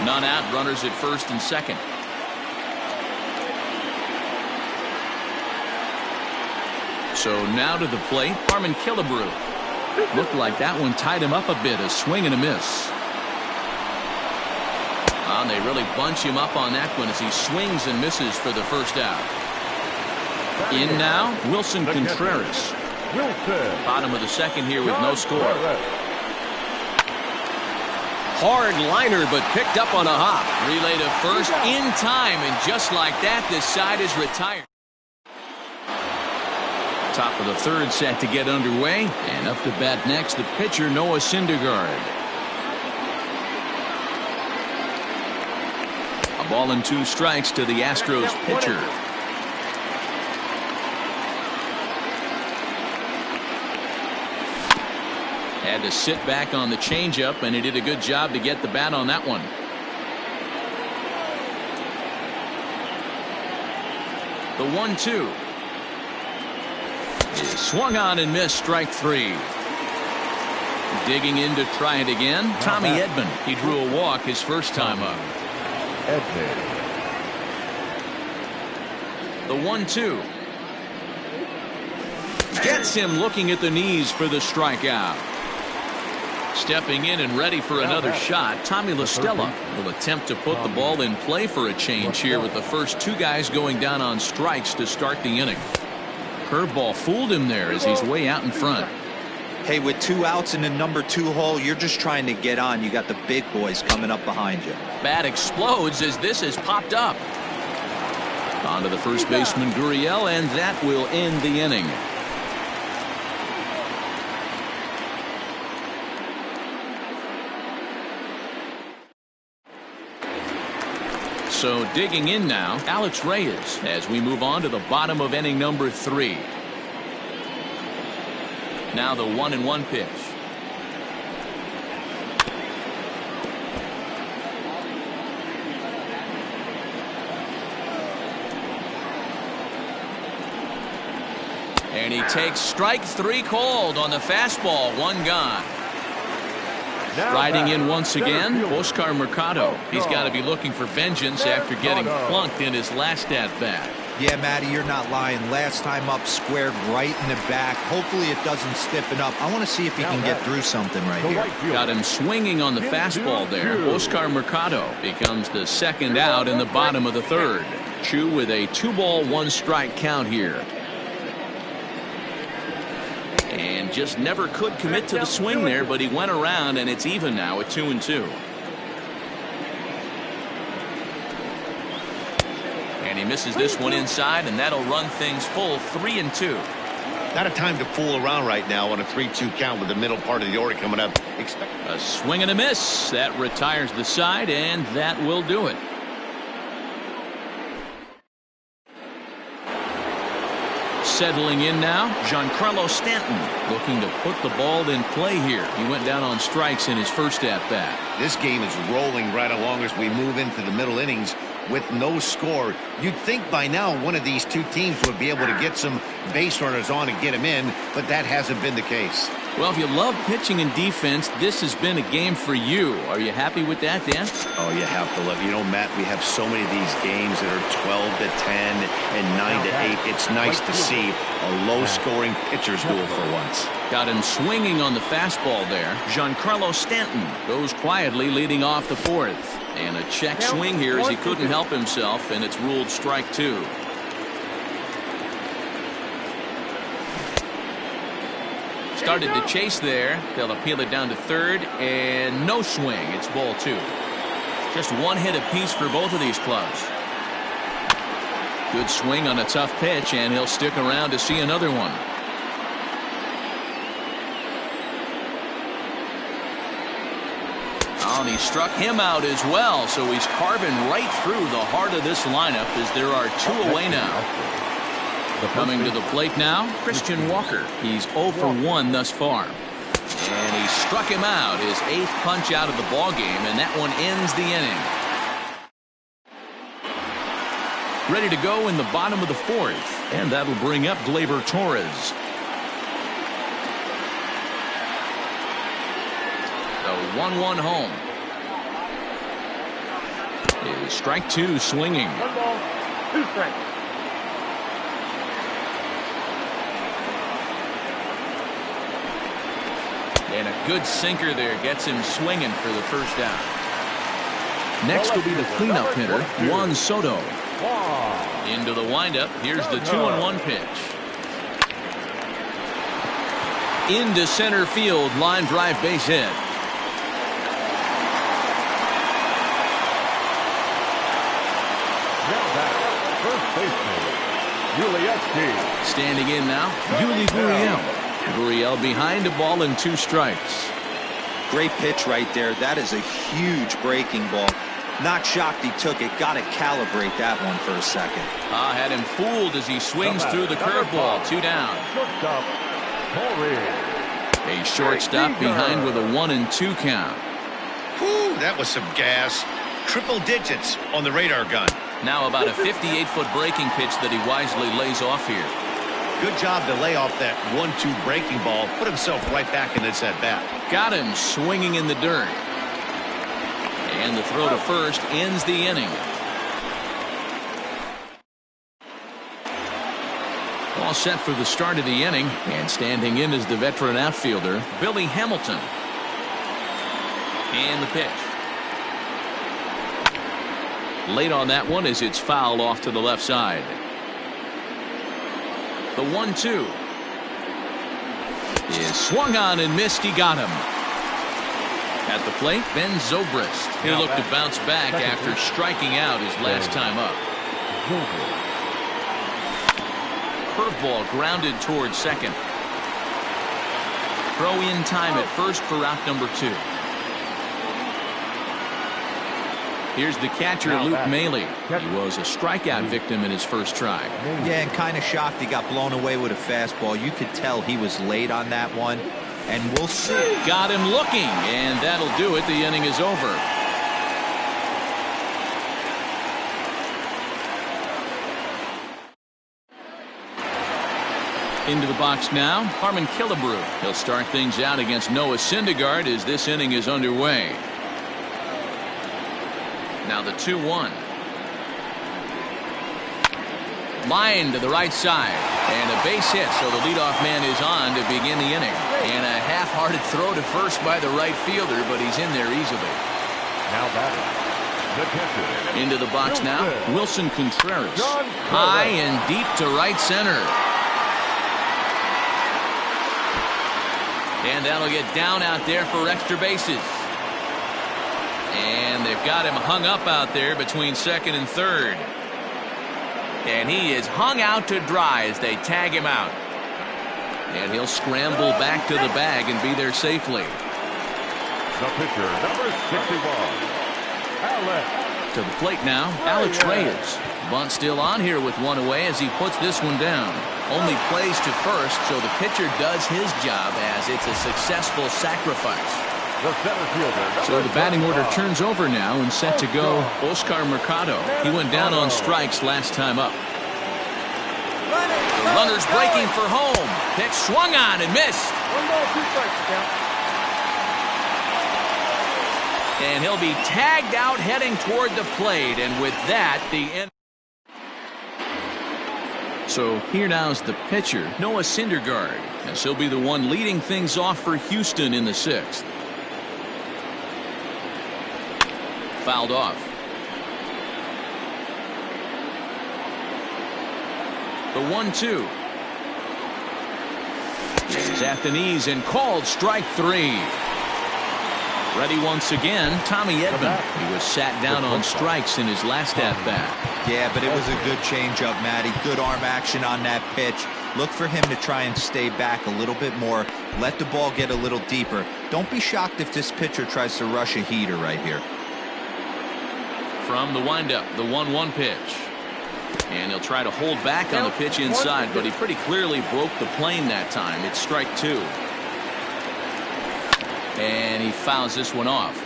S1: None out, runners at first and second. So now to the plate, Harmon Killebrew. Looked like that one tied him up a bit, a swing and a miss. And they really bunch him up on that one as he swings and misses for the first out. In now, Wilson Contreras. Bottom of the second here with no score. Hard liner, but picked up on a hop. Relay to first in time, and just like that, this side is retired. Top of the third set to get underway, and up to bat next, the pitcher, Noah Syndergaard. A ball and 2 strikes to the Astros pitcher. Had to sit back on the changeup, and he did a good job to get the bat on that one. The 1-2 is swung on and missed, strike 3. Digging in to try it again, Tommy Edman. He drew a walk his first time up. The 1-2 gets him looking at the knees for the strikeout. Stepping in and ready for another shot, Tommy La Stella will attempt to put the ball in play for a change here with the first 2 guys going down on strikes to start the inning. Curveball fooled him there as he's way out in front.
S2: Hey, with 2 outs in the number 2 hole, you're just trying to get on. You got the big boys coming up behind you.
S1: Bat explodes as this has popped up. On to the first baseman, Gurriel, and that will end the inning. So digging in now, Alex Reyes, as we move on to the bottom of inning number 3. Now the 1-1 pitch. And he takes strike 3 called on the fastball. 1 gone. Riding in once again, Oscar Mercado. He's got to be looking for vengeance after getting plunked in his last at-bat.
S2: Yeah, Matty, you're not lying. Last time up, squared right in the back. Hopefully it doesn't stiffen up. I want to see if he can get through something right here.
S1: Got him swinging on the fastball there. Oscar Mercado becomes the second out in the bottom of the 3rd. Chu with a 2-ball, 1-strike count here. And just never could commit to the swing there, but he went around, and it's even now at 2-2. And he misses this one inside, and that'll run things full 3-2.
S3: Not a time to fool around right now on a 3-2 count with the middle part of the order coming up.
S1: A swing and a miss. That retires the side, and that will do it. Settling in now, Giancarlo Stanton looking to put the ball in play here. He went down on strikes in his first at-bat.
S3: This game is rolling right along as we move into the middle innings with no score. You'd think by now one of these two teams would be able to get some base runners on and get them in, but that hasn't been the case.
S1: Well, if you love pitching and defense, this has been a game for you. Are you happy with that, Dan?
S3: Oh, you have to love. You know, Matt, we have so many of these games that are 12-10 and 9-8. It's nice to see a low-scoring pitcher's duel for once.
S1: Got him swinging on the fastball there. Giancarlo Stanton goes quietly leading off the 4th. And a check swing here as he couldn't help himself, and it's ruled strike 2. Started to chase there. They'll appeal it down to 3rd, and no swing. It's ball 2. Just 1 hit apiece for both of these clubs. Good swing on a tough pitch, and he'll stick around to see another one. Oh, and he struck him out as well, so he's carving right through the heart of this lineup as there are 2 away now. Coming to the plate now, Christian Walker. He's 0 for 1 thus far. And he struck him out, his 8th punch out of the ballgame, and that one ends the inning. Ready to go in the bottom of the 4th, and that'll bring up Gleyber Torres. The 1-1 home. Is strike 2 swinging.
S4: 1 ball, 2 strikes.
S1: And a good sinker there gets him swinging for the first out. Next will be the cleanup hitter, Juan Soto. Into the windup. Here's the 2-1 pitch. Into center field, line drive base hit.
S5: Now back, first baseman, Yuli.
S1: Standing in now, Yuli Gurriel. Gurriel behind a ball and 2 strikes.
S2: Great pitch right there. That is a huge breaking ball. Not shocked he took it. Got to calibrate that one for a second.
S1: Had him fooled as he swings through the curveball. 2 down. A shortstop behind with a 1-2 count.
S3: Whew, that was some gas. Triple digits on the radar gun.
S1: Now about a 58-foot breaking pitch that he wisely lays off here.
S3: Good job to lay off that 1-2 breaking ball. Put himself right back in this at-bat.
S1: Got him swinging in the dirt. And the throw to first ends the inning. All set for the start of the inning. And standing in is the veteran outfielder, Billy Hamilton. And the pitch. Late on that one as it's fouled off to the left side. The 1-2 is swung on and missed. He got him. At the plate, Ben Zobrist. He'll look to bounce back after striking out his last time up. curveball grounded towards second. Throw in time at first for out number 2. Here's the catcher, Luke Maley. He was a strikeout victim in his first try.
S2: Yeah, and kind of shocked he got blown away with a fastball. You could tell he was late on that one, and we'll see.
S1: Got him looking, and that'll do it. The inning is over. Into the box now, Harmon Killebrew. He'll start things out against Noah Syndergaard as this inning is underway. Now the 2-1. Line to the right side. And a base hit, so the leadoff man is on to begin the inning. And a half-hearted throw to first by the right fielder, but he's in there easily.
S5: Now batting, the catcher.
S1: Into the box now, Wilson Contreras. High and deep to right center. And that'll get down out there for extra bases. And they've got him hung up out there between second and third. And he is hung out to dry as they tag him out. And he'll scramble back to the bag and be there safely.
S5: The pitcher, number 61, Alex.
S1: To the plate now, Alex Reyes. Bunt still on here with one away as he puts this one down. Only plays to first, so the pitcher does his job as it's a successful sacrifice.
S5: The center fielder.
S1: So the batting order turns over now and set to go Oscar Mercado. He went down on strikes last time up. The runner's breaking for home. Pitch swung on and missed.
S4: 1 ball, 2 strikes, count.
S1: And he'll be tagged out heading toward the plate. And with that, the end. So here now's the pitcher, Noah Syndergaard, as he'll be the one leading things off for Houston in the 6th. Fouled off. The 1-2. Is at the knees and called strike 3. Ready once again, Tommy Edman. He was sat down on strikes in his last at-bat.
S2: Yeah, but it was a good changeup, Matty. Good arm action on that pitch. Look for him to try and stay back a little bit more. Let the ball get a little deeper. Don't be shocked if this pitcher tries to rush a heater right here.
S1: From the windup, the 1-1 pitch. And he'll try to hold back on the pitch inside, but he pretty clearly broke the plane that time. It's strike 2. And he fouls this one off.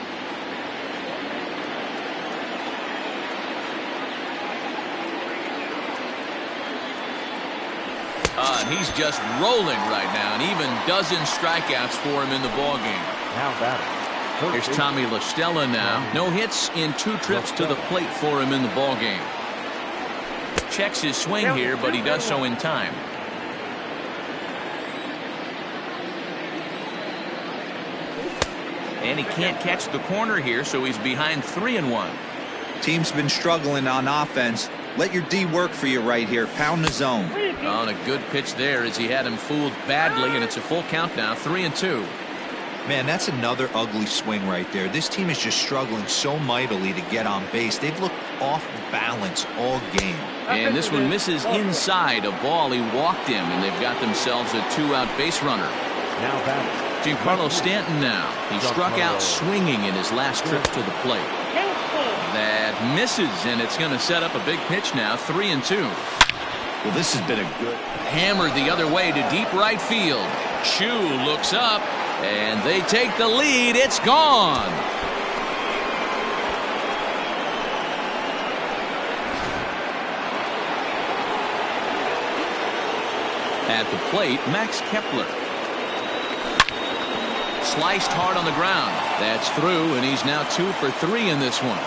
S1: And he's just rolling right now, and even dozen strikeouts for him in the ballgame.
S5: Now batting.
S1: Here's Tommy La Stella now. No hits in 2 trips to the plate for him in the ballgame. Checks his swing here, but he does so in time. And he can't catch the corner here, so he's behind 3-1.
S2: Team's been struggling on offense. Let your D work for you right here. Pound the zone.
S1: On a good pitch there as he had him fooled badly, and it's a full count now, 3-2.
S2: Man, that's another ugly swing right there. This team is just struggling so mightily to get on base. They've looked off balance all game.
S1: And this one misses inside a ball. He walked him, and they've got themselves a 2-out base runner.
S5: Now batting.
S1: Giancarlo Stanton now. He struck out swinging in his last trip to the plate. That misses, and it's going to set up a big pitch now, 3-2.
S3: Well, this has been a good
S1: Hammered the other way to deep right field. Chu looks up, and they take the lead. It's gone. At the plate, Max Kepler. Sliced hard on the ground. That's through, and he's now 2 for 3 in this one.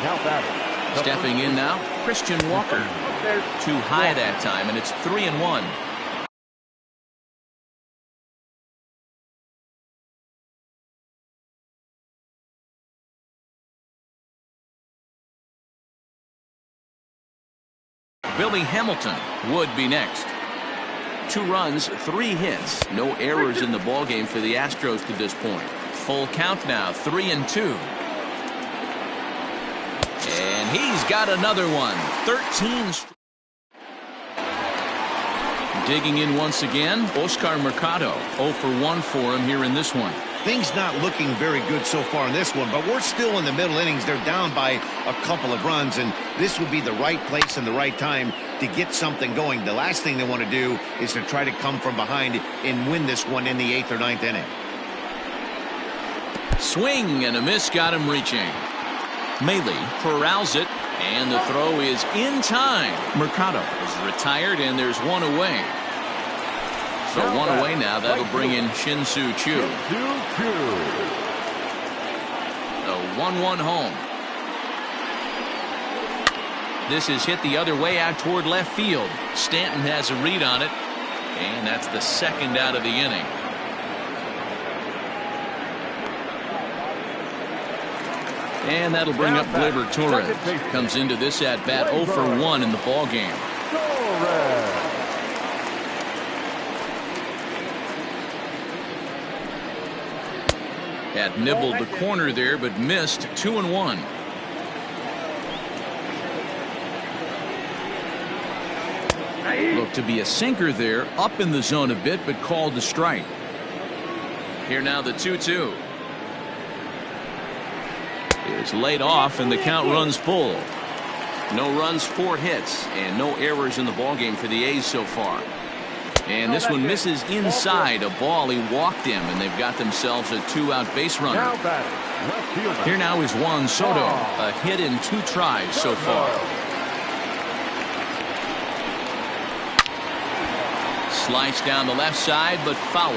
S5: Now batting.
S1: Stepping in now, Christian Walker. Too high that time, and it's 3-1. Billy Hamilton would be next. 2 runs, 3 hits, no errors in the ballgame for the Astros to this point. Full count now, 3-2. he's got another one. 13. Digging in once again, Oscar Mercado. 0 for 1 for him here in this one.
S3: Things not looking very good so far in this one, but we're still in the middle innings. They're down by a couple of runs, and this would be the right place and the right time to get something going. The last thing they want to do is to try to come from behind and win this one in the 8th or 9th inning.
S1: Swing and a miss got him reaching. Maley corrals it, and the throw is in time. Mercado is retired, and there's one away. So one away now. That'll bring in Shin-Soo Choo. The 1-1 home. This is hit the other way out toward left field. Stanton has a read on it, and that's the second out of the inning. And that'll bring up Gleyber Torres. Comes into this at bat 0 for 1 in the ball game. Had nibbled the corner there, but missed. 2-1. Looked to be a sinker there, up in the zone a bit, but called the strike. Here now the 2-2. Is laid off, and the count runs full. No runs, 4 hits, and no errors in the ballgame for the A's so far. And this one misses inside. A ball he walked him, and they've got themselves a 2-out base runner. Here now is Juan Soto. A hit in 2 tries so far. Sliced down the left side, but foul.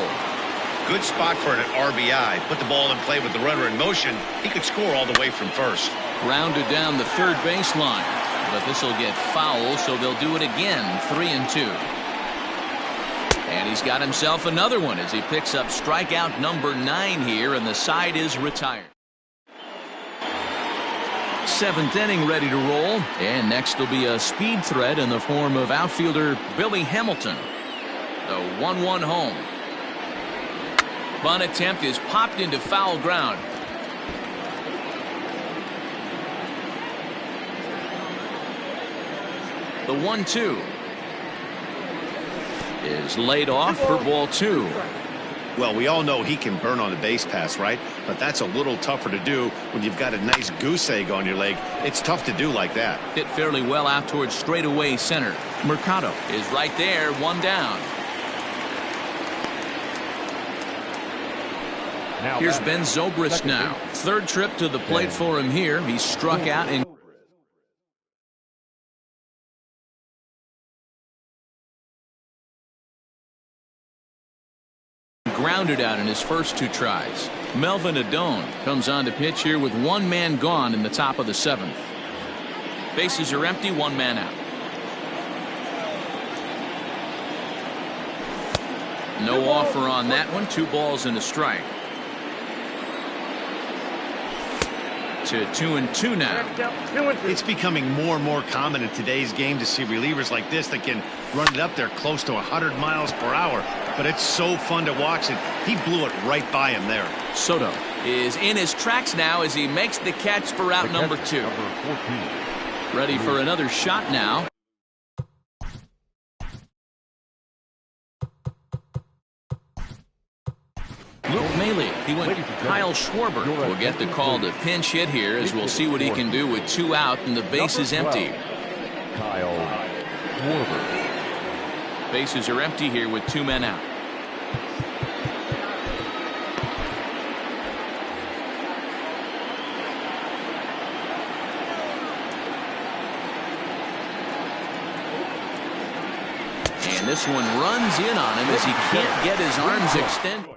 S3: Good spot for an RBI. Put the ball in play with the runner in motion. He could score all the way from first.
S1: Grounded down the third baseline. But this will get foul, so they'll do it again. 3-2. And he's got himself another one as he picks up strikeout number 9 here, and the side is retired. 7th inning ready to roll. And next will be a speed threat in the form of outfielder Billy Hamilton. The 1-1 home. Bunt attempt is popped into foul ground. The 1-2 is laid off for ball 2.
S3: Well, we all know he can burn on a base pass, right? But that's a little tougher to do when you've got a nice goose egg on your leg. It's tough to do like that.
S1: Hit fairly well out towards straightaway center. Mercado is right there, 1 down. Here's Ben Zobrist now. 3rd trip to the plate for him here. He struck out and grounded out in his first 2 tries. Melvin Adone comes on to pitch here with 1 man gone in the top of the 7th. Bases are empty, 1 man out. No offer on that one. 2 balls and a strike. To 2-2 now.
S3: It's becoming more and more common in today's game to see relievers like this that can run it up there close to 100 miles per hour. But it's so fun to watch it. He blew it right by him there.
S1: Soto is in his tracks now as he makes the catch for out number 2. Ready for another shot now. Luke Maley, he went Kyle Schwarber will get the call to pinch hit here, as we'll see what he can do with 2 out and the base is empty.
S5: Kyle Schwarber.
S1: Bases are empty here with 2 men out. And this one runs in on him as he can't get his arms extended.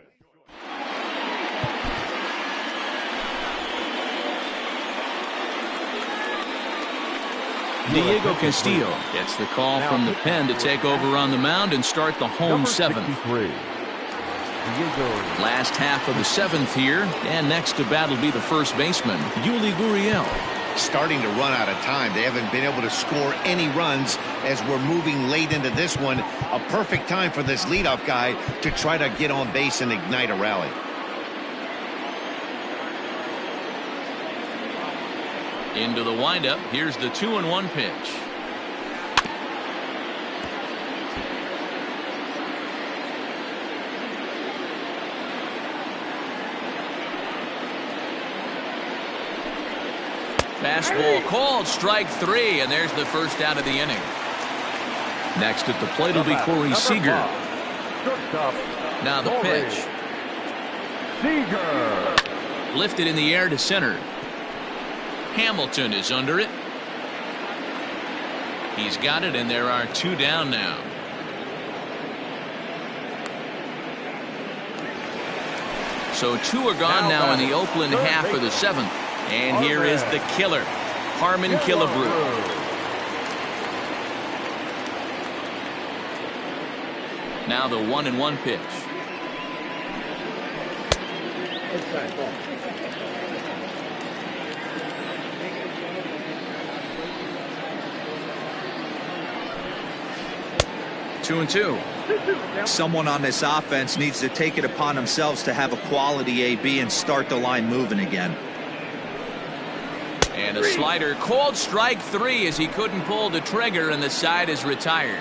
S1: Diego Castillo gets the call from the pen to take over on the mound and start the home 7th. Last half of the 7th here, and next to bat will be the first baseman, Yuli Gurriel.
S3: Starting to run out of time. They haven't been able to score any runs as we're moving late into this one. A perfect time for this leadoff guy to try to get on base and ignite a rally.
S1: Into the windup. Here's the 2-1 pitch. Fastball called, strike 3, and there's the first out of the inning. Next at the plate will be Corey Seager. Now the pitch.
S5: Seager.
S1: Lifted in the air to center. Hamilton is under it. He's got it, and there are 2 down now. So 2 are gone now in the Oakland half of the 7th. And here is the killer, Harmon Killebrew. Now the 1-1 pitch. Two and two.
S2: Someone on this offense needs to take it upon themselves to have a quality AB and start the line moving again.
S1: And a slider called, strike 3, as he couldn't pull the trigger, and the side is retired.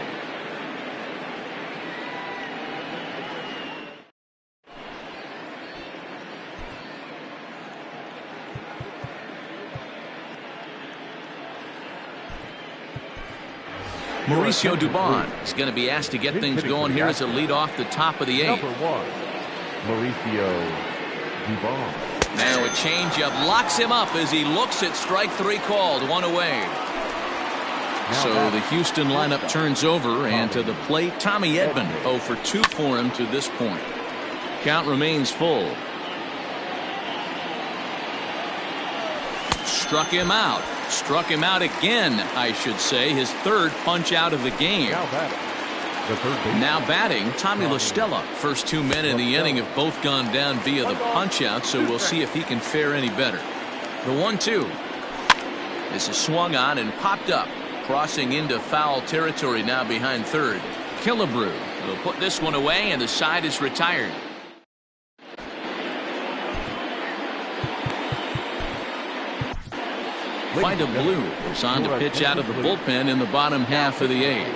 S1: Mauricio Dubon is going to be asked to get things going here as a lead off the top of the 8th.
S5: Number 1, Mauricio Dubon.
S1: Now a changeup locks him up as he looks at strike 3 called, 1 away. So the Houston lineup turns over, and to the plate, Tommy Edman, 0 for 2 for him to this point. Count remains full. Struck him out. Struck him out again, I should say. His 3rd punch out of the game. Now batting, Tommy La Stella. First 2 men in the inning have both gone down via the punch out, so we'll see if he can fare any better. The 1-2. This is swung on and popped up, crossing into foul territory now behind 3rd. Killebrew will put this one away, and the side is retired. Vida Blue is on to pitch out of the bullpen in the bottom half of the 8th.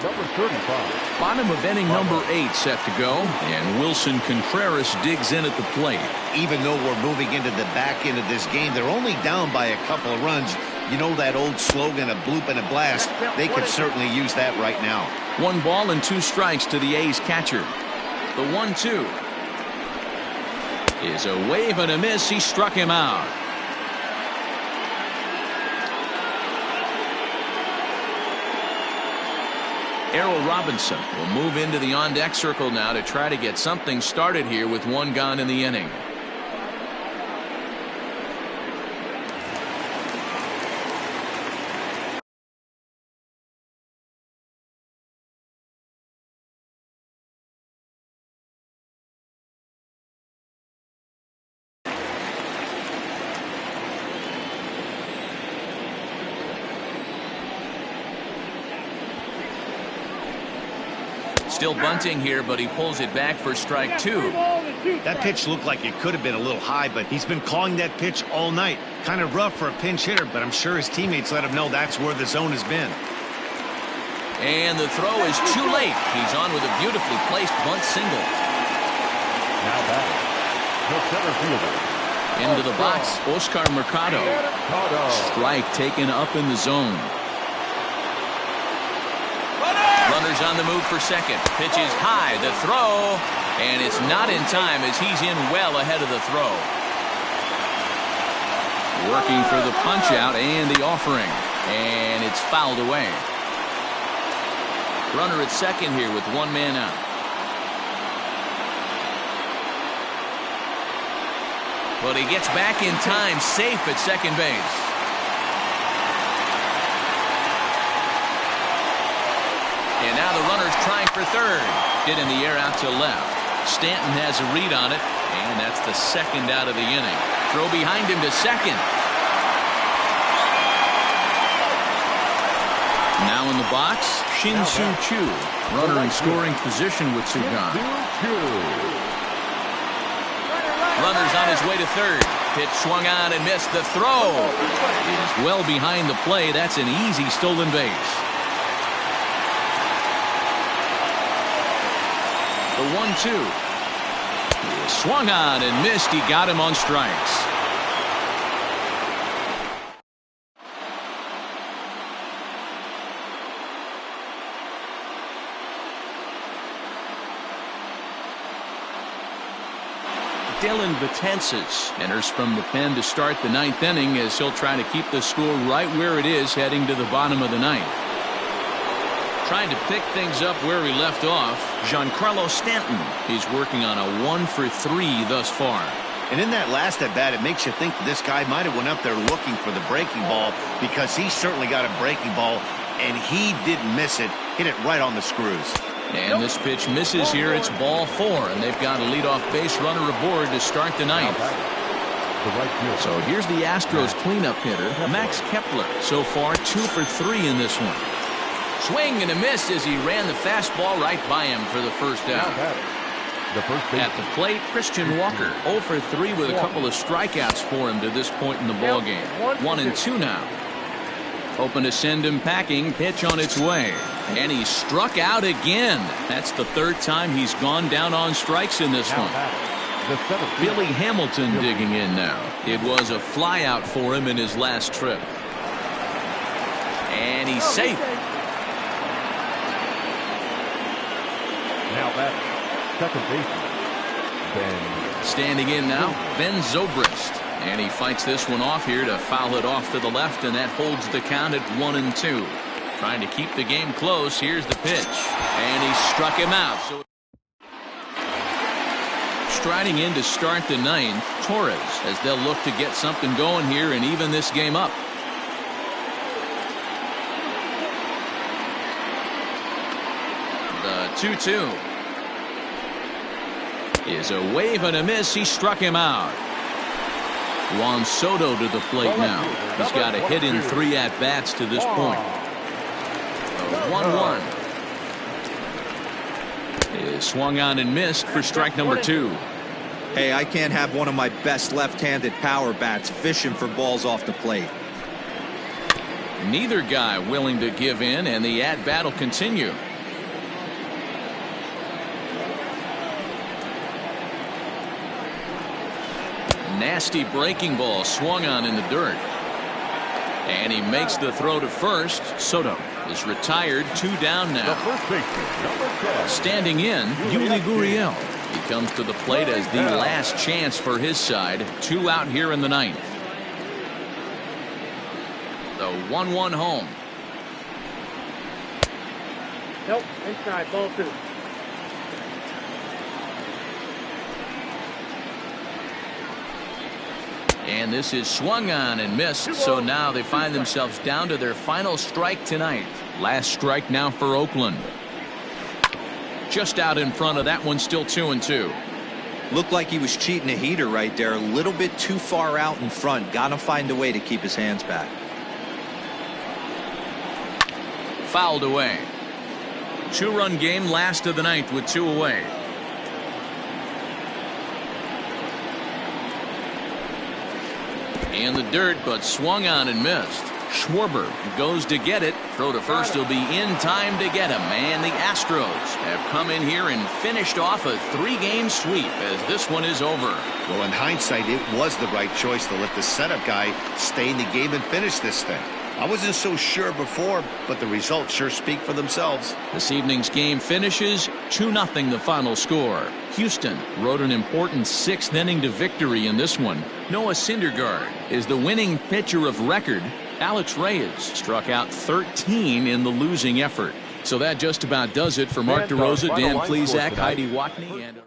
S5: Number 35.
S1: Bottom of inning number 8 set to go, and Wilson Contreras digs in at the plate.
S3: Even though we're moving into the back end of this game, they're only down by a couple of runs. You know that old slogan, a bloop and a blast. They could certainly use that right now.
S1: 1 ball and 2 strikes to the A's catcher. The 1-2 is a wave and a miss. He struck him out. Errol Robinson will move into the on-deck circle now to try to get something started here with 1 gone in the inning. Still bunting here, but he pulls it back for strike 2.
S3: That pitch looked like it could have been a little high, but he's been calling that pitch all night. Kind of rough for a pinch hitter, but I'm sure his teammates let him know that's where the zone has been.
S1: And the throw is too late. He's on with a beautifully placed bunt single.
S5: Now batting, the center fielder.
S1: Into the box, Oscar Mercado. Strike taken up in the zone. Runners on the move for second. Pitch is high. The throw. And it's not in time as he's in well ahead of the throw. Working for the punch out and the offering. And it's fouled away. Runner at second here with 1 man out. But he gets back in time, safe at second base. And now the runner's trying for third. Hit in the air out to left. Stanton has a read on it, and that's the 2nd out of the inning. Throw behind him to second. Now in the box, Shin-Soo Choo. Runner in scoring position with 2 gone. Runner's on his way to third. Pitch swung on and missed the throw. He's well behind the play. That's an easy stolen base. The 1-2. He swung on and missed. He got him on strikes. Dylan Betances enters from the pen to start the ninth inning as he'll try to keep the score right where it is heading to the bottom of the ninth. Trying to pick things up where he left off, Giancarlo Stanton. He's working on a 1-for-3 thus far.
S3: And in that last at bat, it makes you think that this guy might have went up there looking for the breaking ball, because he certainly got a breaking ball, and he didn't miss it. Hit it right on the screws.
S1: And this pitch misses here. It's ball 4, and they've got a leadoff base runner aboard to start the ninth. So here's the Astros cleanup hitter, Max Kepler. So far, 2 for 3 in this one. Swing and a miss as he ran the fastball right by him for the first out. At the plate, Christian Walker 0 for 3 with a couple of strikeouts for him to this point in the ballgame. 1-2 now. Open to send him packing. Pitch on its way. And he struck out again. That's the 3rd time he's gone down on strikes in this one. Billy Hamilton digging in now. It was a fly out for him in his last trip. And he's safe.
S5: Now back. Second baseman, Ben.
S1: Standing in now, Ben Zobrist. And he fights this one off here to foul it off to the left, and that holds the count at 1-2. Trying to keep the game close. Here's the pitch. And he struck him out. So striding in to start the ninth, Torres, as they'll look to get something going here and even this game up. The 2-2 is a wave and a miss. He struck him out. Juan Soto to the plate now. He's got a hit in 3 at-bats to this point. 1-1 is swung on and missed for strike number 2.
S2: Hey, I can't have one of my best left-handed power bats fishing for balls off the plate.
S1: Neither guy willing to give in, and the at-bat will continue. Nasty breaking ball swung on in the dirt. And he makes the throw to first. Soto is retired. 2 down now. Standing in, Yuli Gurriel. He comes to the plate as the last chance for his side. 2 out here in the ninth. The 1-1 home.
S4: Nope, inside, ball 2.
S1: And this is swung on and missed. So now they find themselves down to their final strike tonight. Last strike now for Oakland. Just out in front of that one, still 2-2.
S2: Looked like he was cheating a heater right there. A little bit too far out in front. Gotta find a way to keep his hands back.
S1: Fouled away. 2-run game, last of the ninth with 2 away. In the dirt, but swung on and missed. Schwarber goes to get it. Throw to first will be in time to get him. And the Astros have come in here and finished off a 3-game sweep as this one is over.
S3: Well, in hindsight, it was the right choice to let the setup guy stay in the game and finish this thing. I wasn't so sure before, but the results sure speak for themselves.
S1: This evening's game finishes 2-0 the final score. Houston rode an important 6th inning to victory in this one. Noah Syndergaard is the winning pitcher of record. Alex Reyes struck out 13 in the losing effort. So that just about does it for Mark DeRosa, Dan Plesac, Heidi Watney, and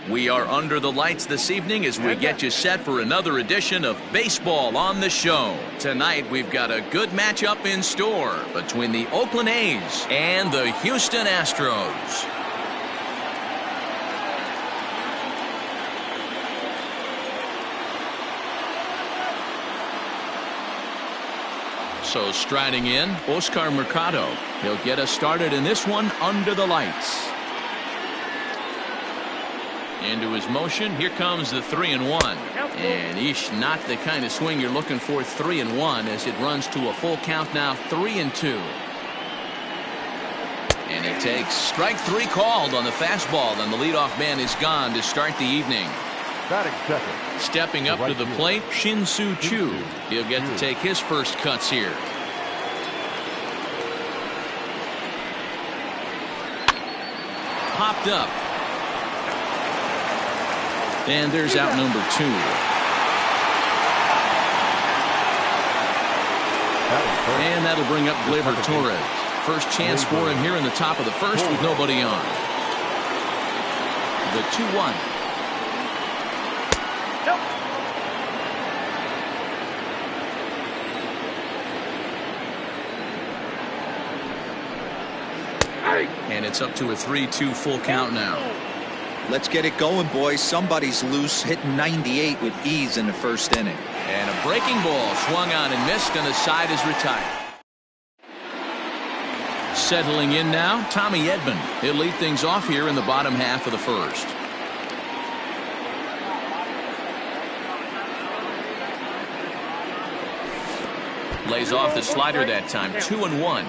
S1: We are under the lights this evening as we get you set for another edition of Baseball on the Show. Tonight, we've got a good matchup in store between the Oakland A's and the Houston Astros. So striding in, Oscar Mercado. He'll get us started in this one under the lights. Into his motion, here comes the 3-1. And not the kind of swing you're looking for. 3-1 as it runs to a full count now. 3-2. And he takes strike 3 called on the fastball, and the leadoff man is gone to start the evening.
S5: Batting second.
S1: Stepping up to the plate, Shin-Soo Choo. He'll get to take his first cuts here. Popped up. And there's out number 2. And that'll bring up Gleyber Torres. First chance for him here in the top of the first with nobody on. The 2-1. And it's up to a 3-2 full count now.
S2: Let's get it going, boys. Somebody's loose, hitting 98 with ease in the first inning.
S1: And a breaking ball swung on and missed, and the side is retired. Settling in now, Tommy Edman. He'll lead things off here in the bottom half of the first. Lays off the slider that time. 2-1.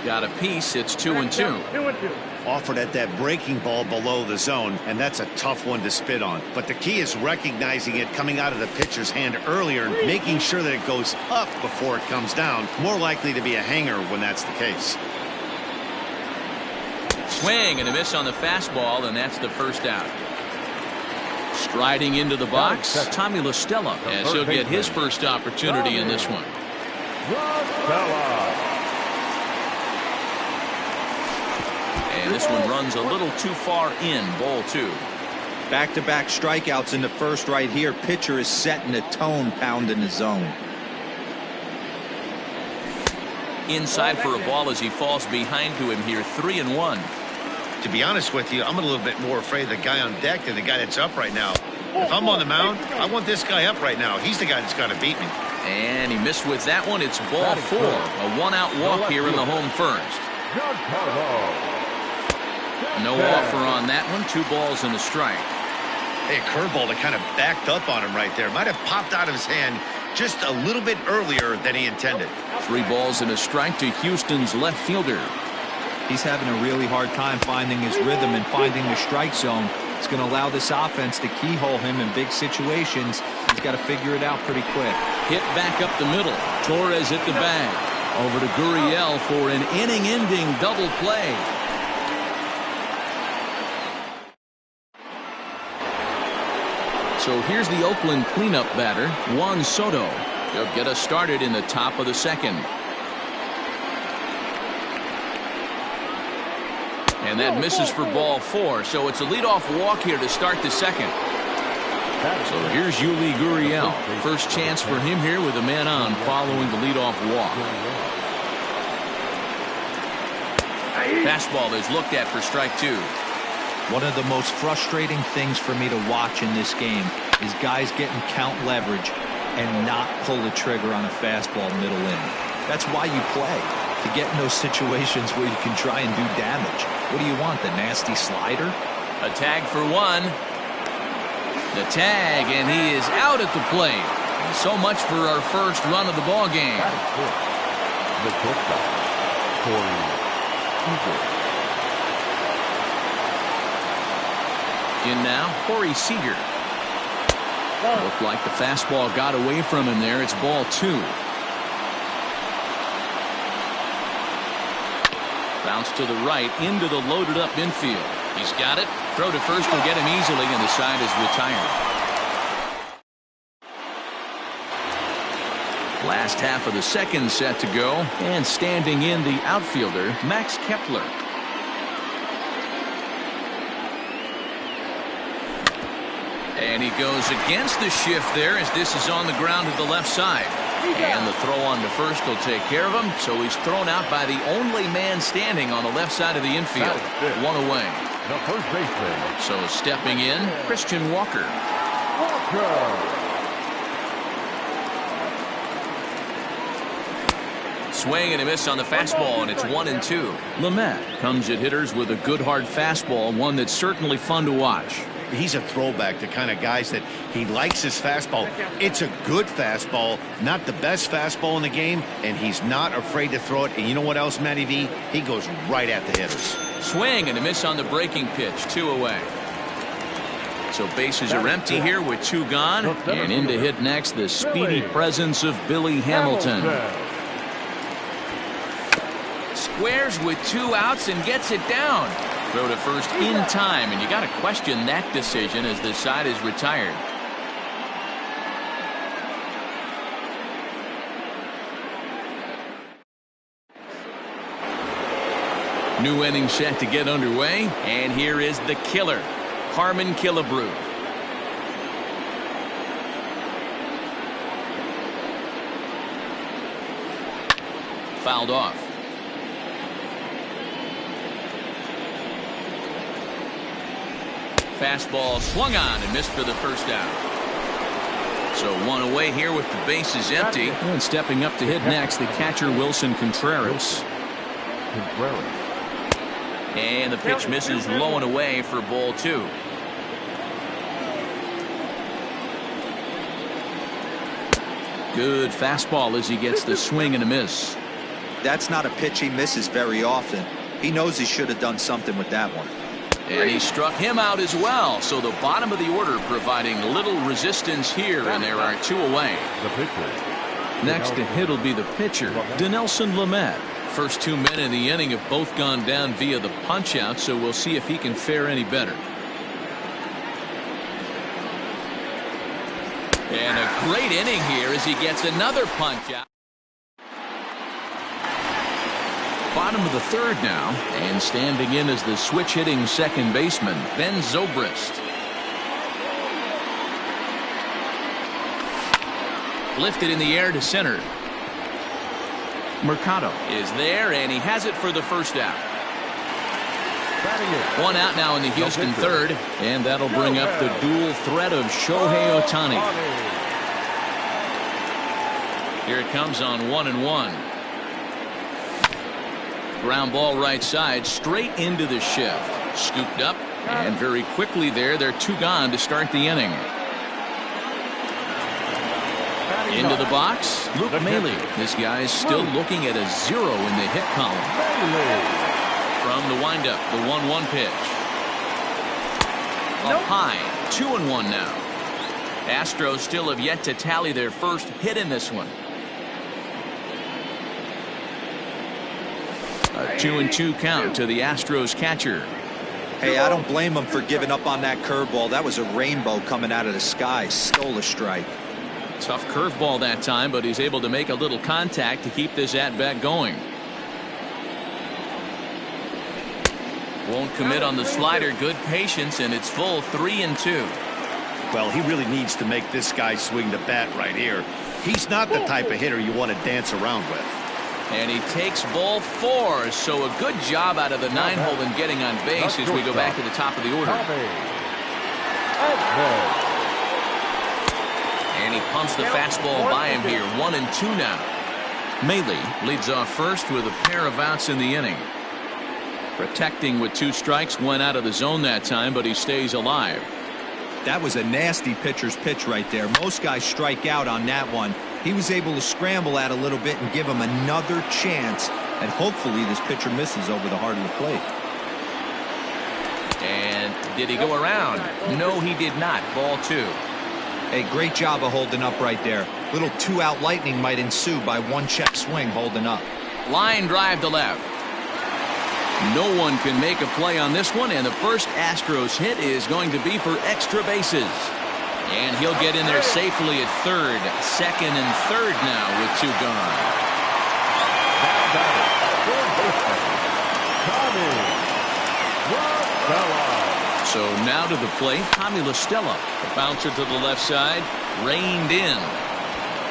S1: Got a piece. It's 2-2.
S3: Offered at that breaking ball below the zone, and that's a tough one to spit on. But the key is recognizing it coming out of the pitcher's hand earlier and making sure that it goes up before it comes down. More likely to be a hanger when that's the case.
S1: Swing and a miss on the fastball, and that's the first out. Striding into the box, Tommy La Stella, as he'll get his first opportunity in this one. And this one runs a little too far in. Ball 2.
S2: Back-to-back strikeouts in the first right here. Pitcher is setting the tone, pounding the zone.
S1: Inside for a ball as he falls behind to him here. 3-1.
S3: To be honest with you, I'm a little bit more afraid of the guy on deck than the guy that's up right now. If I'm on the mound, I want this guy up right now. He's the guy that's got to beat me.
S1: And he missed with that one. It's ball 4. A 1-out walk here in the home first. No offer on that one. 2 balls and a strike.
S3: Hey, a curveball that kind of backed up on him right there. Might have popped out of his hand just a little bit earlier than he intended. 3 balls and a strike to Houston's left fielder.
S2: He's having a really hard time finding his rhythm and finding the strike zone. It's going to allow this offense to keyhole him in big situations. He's got to figure it out pretty quick.
S1: Hit back up the middle. Torres at the bag. Over to Gurriel for an inning-ending double play. So here's the Oakland cleanup batter, Juan Soto. He'll get us started in the top of the second. And that misses for ball 4. So it's a leadoff walk here to start the second. So here's Yuli Gurriel. First chance for him here with a man on following the leadoff walk. Fastball is looked at for strike 2.
S2: One of the most frustrating things for me to watch in this game is guys getting count leverage and not pull the trigger on a fastball middle inning. That's why you play, to get in those situations where you can try and do damage. What do you want, the nasty slider?
S1: A tag for 1. The tag, and he is out at the plate. So much for our first run of the ball game.
S5: The shortstop,
S1: In now, Corey Seager. Looked like the fastball got away from him there. It's ball 2. Bounce to the right into the loaded up infield. He's got it. Throw to first will get him easily, and the side is retired. Last half of the second set to go, and standing in the outfielder, Max Kepler. And he goes against the shift there as this is on the ground to the left side. And the throw on to first will take care of him, so he's thrown out by the only man standing on the left side of the infield. One away.
S5: The first baseman.
S1: So stepping in, Christian Walker. Swing and a miss on the fastball, and it's 1-2. Lamet comes at hitters with a good hard fastball, one that's certainly fun to watch.
S3: He's a throwback to kind of guys that he likes his fastball. It's a good fastball, not the best fastball in the game, and he's not afraid to throw it. And you know what else, Matty V? He goes right at the hitters. Swing and a miss on the breaking pitch, 2 away. So bases are empty here with 2 gone. And in to hit next, the speedy presence of Billy Hamilton. Squares with 2 outs and gets it down. Throw to first in time, and you got to question that decision as the side is retired. New inning set to get underway, and here is the killer, Harmon Killebrew. Fouled off. Fastball swung on and missed for the first out. So 1 away here with the bases empty. And stepping up to hit next, the catcher Wilson Contreras. And the pitch misses low and away for ball 2. Good fastball as he gets the swing and a miss.
S2: That's not a pitch he misses very often. He knows he should have done something with that one.
S1: And he struck him out as well. So the bottom of the order providing little resistance here, and there are 2 away.
S5: The pitcher.
S1: Next to hit will be the pitcher, Dinelson Lamet. First 2 men in the inning have both gone down via the punch out, so we'll see if he can fare any better. And a great inning here as he gets another punch out. Bottom of the third now, and standing in as the switch hitting second baseman, Ben Zobrist. Lifted in the air to center. Mercado is there, and he has it for the first out. 1 out now in the Houston third, and that'll bring up the dual threat of Shohei Ohtani. Here it comes on 1-1. Ground ball right side, straight into the shift. Scooped up, and very quickly there, they're 2 gone to start the inning. Into the box, Luke Maile. This guy is still looking at a 0 in the hit column. From the windup, the 1-1 pitch. Up high, 2-1 now. Astros still have yet to tally their first hit in this one. A 2-2 count to the Astros catcher.
S2: Hey, I don't blame him for giving up on that curveball. That was a rainbow coming out of the sky. Stole a strike.
S1: Tough curveball that time, but he's able to make a little contact to keep this at-bat going. Won't commit on the slider. Good patience, and it's full 3-2.
S3: Well, he really needs to make this guy swing the bat right here. He's not the type of hitter you want to dance around with.
S1: And he takes ball 4, so a good job out of the 9-hole in getting on base as we go back to the top of the order. And he pumps the fastball by him here. 1-2 now. Maile leads off first with a pair of outs in the inning. Protecting with 2 strikes, went out of the zone that time, but he stays alive.
S2: That was a nasty pitcher's pitch right there. Most guys strike out on that one. He was able to scramble out a little bit and give him another chance, and hopefully this pitcher misses over the heart of the plate.
S1: And did he go around? No, he did not. Ball 2.
S2: Hey, great job of holding up right there. Little 2-out lightning might ensue by 1 check swing holding up.
S1: Line drive to left. No one can make a play on this one, and the first Astros hit is going to be for extra bases. And he'll get in there safely at third. Second and third now with two gone.
S5: Now batting, third baseman, Tommy LaStella.
S1: So now to the plate, Tommy LaStella. The bouncer to the left side, reined in.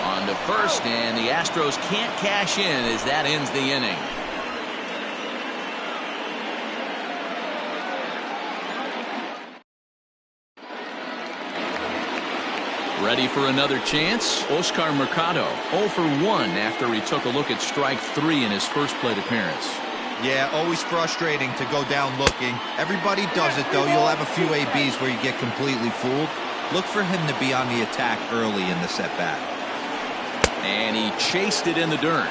S1: On to first, and the Astros can't cash in as that ends the inning. Ready for another chance? Oscar Mercado 0 for 1 after he took a look at strike 3 in his first plate appearance.
S2: Yeah, always frustrating to go down looking. Everybody does it, though. You'll have a few ABs where you get completely fooled. Look for him to be on the attack early in the at-bat.
S1: And he chased it in the dirt.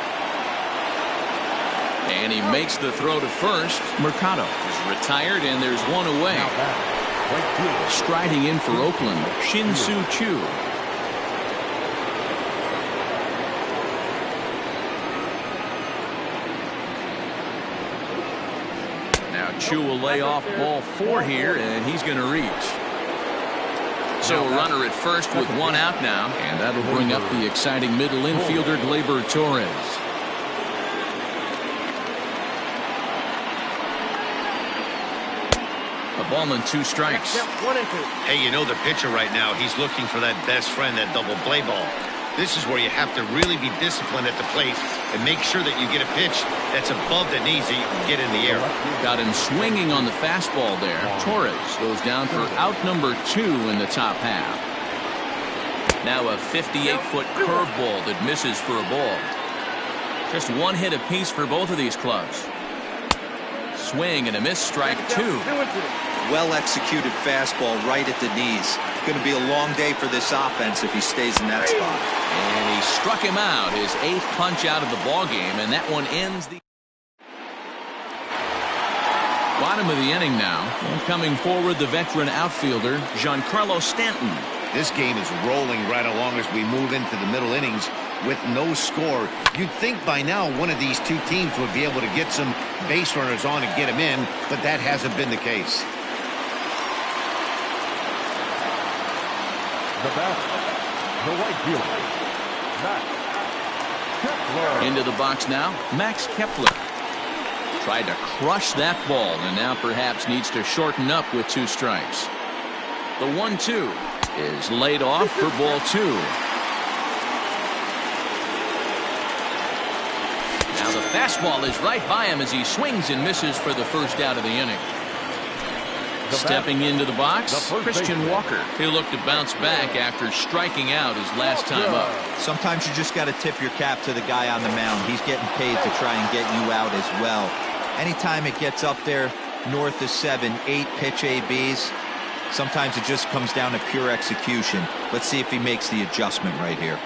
S1: And he makes the throw to first. Mercado is retired, and there's one away.
S5: Now batting, right fielder,
S1: Striding in for Oakland, Shin-Soo Choo. Now Choo will lay off ball 4 here, and he's going to reach. So a runner at first with one out now, and that'll bring up the exciting middle infielder Gleyber Torres. A ball and 2 strikes.
S4: Yep, 1 and 2.
S3: Hey, you know the pitcher right now, he's looking for that best friend, that double play ball. This is where you have to really be disciplined at the plate and make sure that you get a pitch that's above the knees that you can get in the air.
S1: Got him swinging on the fastball there. Torres goes down for out number 2 in the top half. Now a 58-foot curveball that misses for a ball. Just 1 hit apiece for both of these clubs. Swing and a miss, strike 2.
S2: Well-executed fastball right at the knees. It's going to be a long day for this offense if he stays in that spot.
S1: And he struck him out, his 8th punch out of the ball game, and that one ends the bottom of the inning now. And coming forward, the veteran outfielder Giancarlo Stanton.
S3: This game is rolling right along as we move into the middle innings with no score. You'd think by now one of these two teams would be able to get some base runners on and get them in, but that hasn't been the case.
S5: the batter, the right fielder, Max Kepler.
S1: Into the box now, Max Kepler. Tried to crush that ball and now perhaps needs to shorten up with 2 strikes. The 1-2 is laid off for ball 2. Now the fastball is right by him as he swings and misses for the first out of the inning. Stepping into the box, Christian Walker. He'll look to bounce back after striking out his last time up.
S2: Sometimes you just got to tip your cap to the guy on the mound. He's getting paid to try and get you out as well. Anytime it gets up there north of 7, 8 pitch ABs, sometimes it just comes down to pure execution. Let's see if he makes the adjustment right here.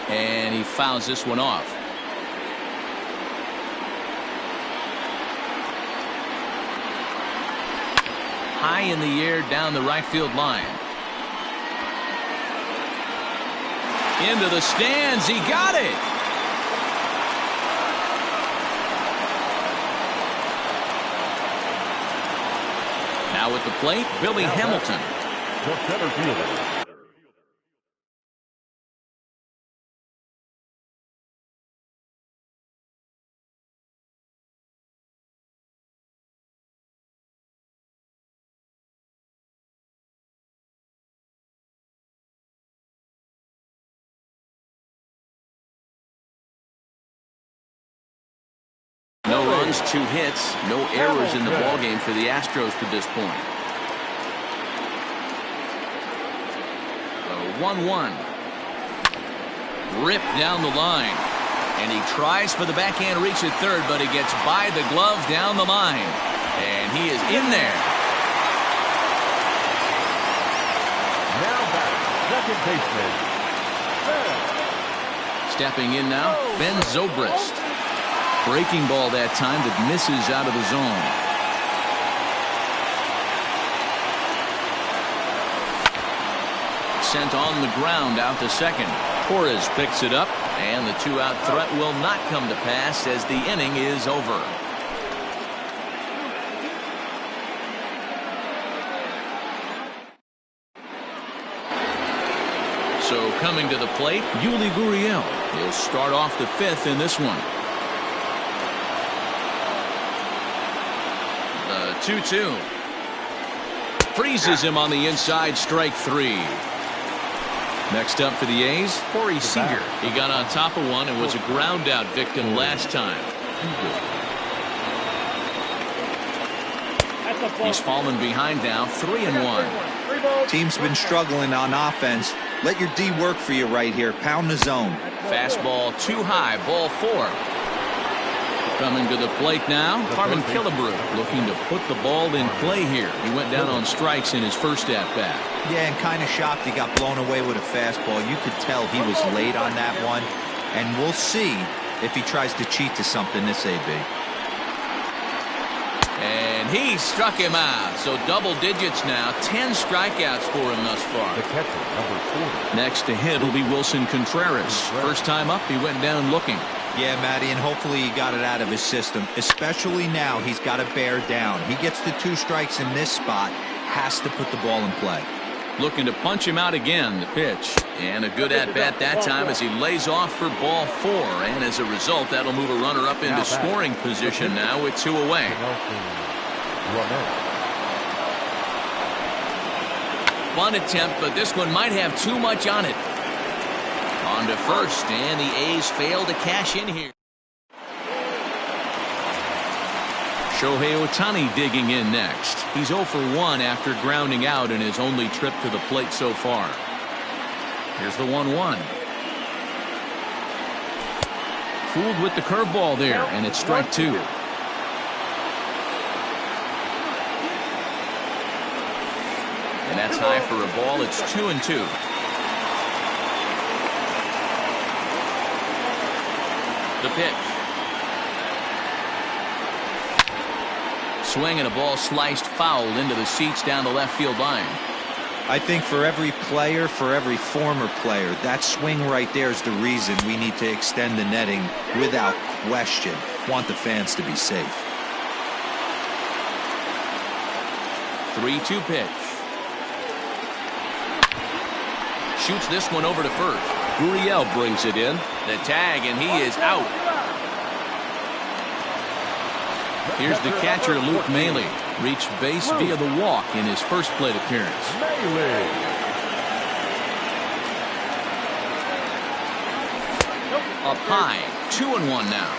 S1: And he fouls this one off. High in the air down the right field line. Into the stands. He got it. Now at the plate, Billy Hamilton.
S5: The center fielder.
S1: No runs, 2 hits, no errors in the ballgame for the Astros to this point. So 1-1. Ripped down the line. And he tries for the backhand reach at third, but he gets by the glove down the line. And he is in there.
S5: Now back, second baseman, Ben.
S1: Stepping in now, Ben Zobrist. Breaking ball that time that misses out of the zone. Sent on the ground out to second. Torres picks it up, and the 2-out threat will not come to pass as the inning is over. So coming to the plate, Yuli Gurriel. He'll start off the fifth in this one. The 2-2. Freezes him on the inside, strike three. Next up for the A's, Corey Seager. He got on top of one and was a ground out victim last time. He's fallen behind now, 3-1.
S2: Team's been struggling on offense. Let your D work for you right here. Pound the zone.
S1: Fastball too high, ball 4. Coming to the plate now, Carmen Killebrew looking to put the ball in play here. He went down on strikes in his first at-bat.
S2: Yeah, and kind of shocked he got blown away with a fastball. You could tell he was late on that one. And we'll see if he tries to cheat to something this AB.
S1: And he struck him out. So double digits now. 10 strikeouts for him thus far.
S5: The catcher, number 40.
S1: Next to hit will be Wilson Contreras. First time up, he went down looking.
S2: Yeah, Matty, and hopefully he got it out of his system. Especially now, he's got to bear down. He gets the 2 strikes in this spot. Has to put the ball in play.
S1: Looking to punch him out again. The pitch. And a good at-bat that time as he lays off for ball 4. And as a result, that'll move a runner up into scoring position now with 2 away. Bunt attempt, but this one might have too much on it. On to first, and the A's fail to cash in here. Shohei Ohtani digging in next. He's 0 for 1 after grounding out in his only trip to the plate so far. Here's the 1-1. Fooled with the curveball there, and it's strike 2. And that's high for a ball. It's 2-2. The pitch. Swing and a ball sliced foul into the seats down the left field line.
S2: I think for every player, for every former player, that swing right there is the reason we need to extend the netting without question. Want the fans to be safe.
S1: 3-2 pitch. Shoots this one over to first. Gurriel brings it in. The tag, and he is out. Here's the catcher, Luke Maile. Reached base via the walk in his first plate appearance. Up high, 2-1 now.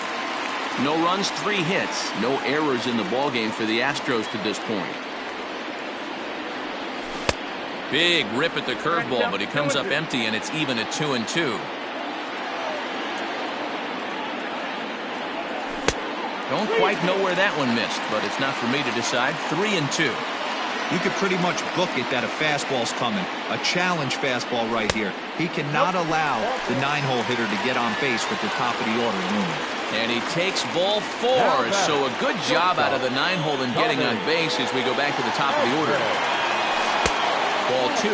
S1: No runs, 3 hits. No errors in the ballgame for the Astros to this point. Big rip at the curveball, but he comes up empty, and it's even at 2-2. Don't quite know where that one missed, but it's not for me to decide. 3-2.
S2: You could pretty much book it that a fastball's coming. A challenge fastball right here. He cannot allow the 9-hole hitter to get on base with the top of the order looming. And
S1: he takes ball 4, so a good job out of the 9-hole in getting on base as we go back to the top of the order. Ball 2.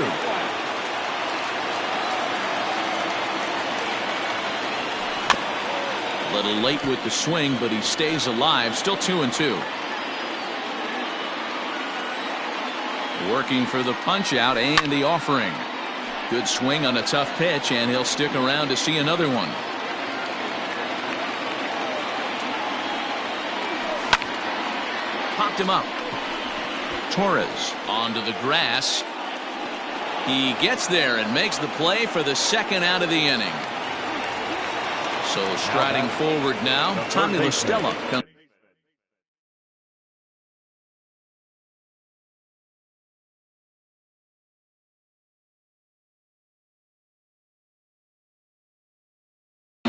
S1: A little late with the swing, but he stays alive. Still 2-2. Working for the punch out and the offering. Good swing on a tough pitch, and he'll stick around to see another one. Popped him up. Torres onto the grass. He gets there and makes the play for the second out of the inning. So striding forward now, Tommy La Stella comes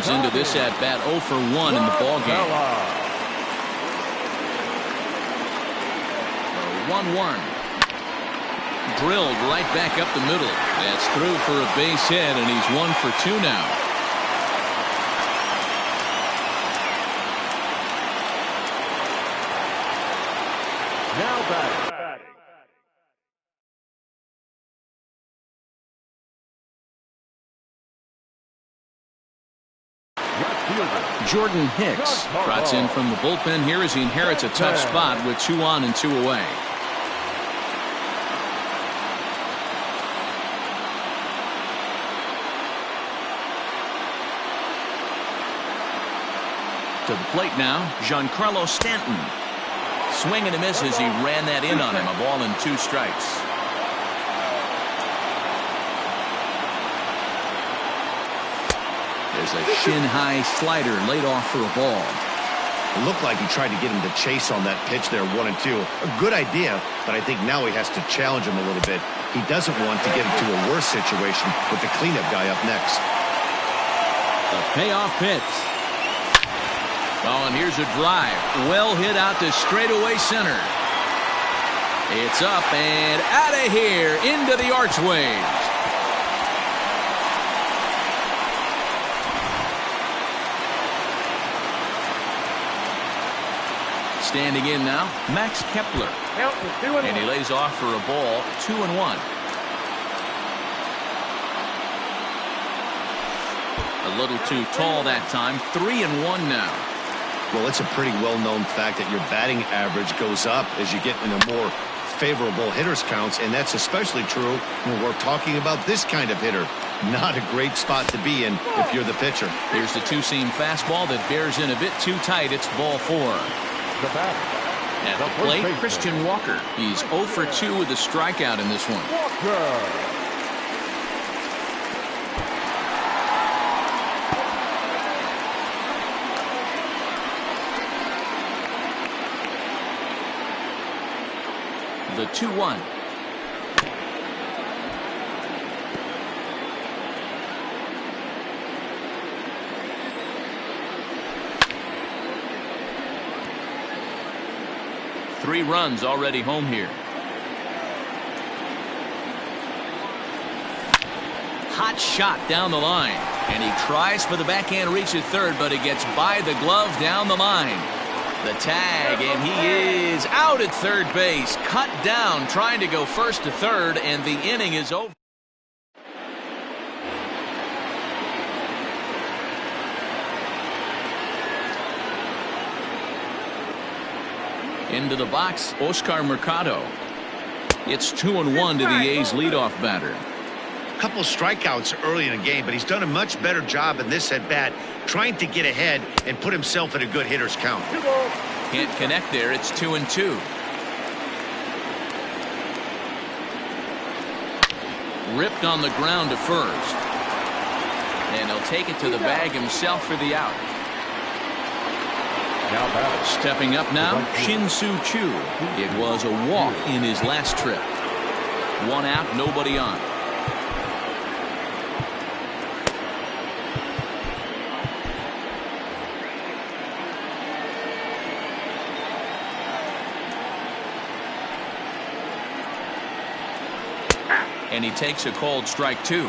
S1: into this at bat 0 for 1 in the ball game. 1-1. Drilled right back up the middle. That's through for a base hit, and he's 1 for 2 now.
S5: Now batting.
S1: Jordan Hicks trots in from the bullpen here as he inherits a tough spot with 2 on and 2 away. To the plate now, Giancarlo Stanton. Swing and a miss as he ran that in on him. A ball and 2 strikes. There's a shin-high slider laid off for a ball.
S3: It looked like he tried to get him to chase on that pitch there, 1-2. A good idea, but I think now he has to challenge him a little bit. He doesn't want to get into a worse situation with the cleanup guy up next.
S1: The payoff pitch. Oh, and here's a drive. Well hit out to straightaway center. It's up and out of here into the archways. Standing in now, Max Kepler. And he lays off for a ball, 2-1. A little too tall that time, 3-1 now.
S3: Well, it's a pretty well-known fact that your batting average goes up as you get into more favorable hitters counts, and that's especially true when we're talking about this kind of hitter. Not a great spot to be in if you're the pitcher.
S1: Here's the two-seam fastball that bears in a bit too tight. It's ball 4.
S5: The batter.
S1: At the plate, Christian Walker. He's 0 for 2 with a strikeout in this one.
S5: Walker.
S1: The 2-1. Three runs already home here. Hot shot down the line. And he tries for the backhand reach at third, but it gets by the glove down the line. The tag, and he is out at third base. Cut down, trying to go first to third, and the inning is over. Into the box, Oscar Mercado. It's 2-1 to the A's leadoff batter.
S3: A couple strikeouts early in the game, but he's done a much better job in this at-bat, trying to get ahead and put himself in a good hitter's count.
S1: Can't connect there. It's 2-2. Ripped on the ground to first. And he'll take it to the bag himself for the out.
S5: Now batting.
S1: Stepping up now, Shin-Soo Choo. It was a walk in his last trip. 1 out, nobody on. And he takes a called strike 2.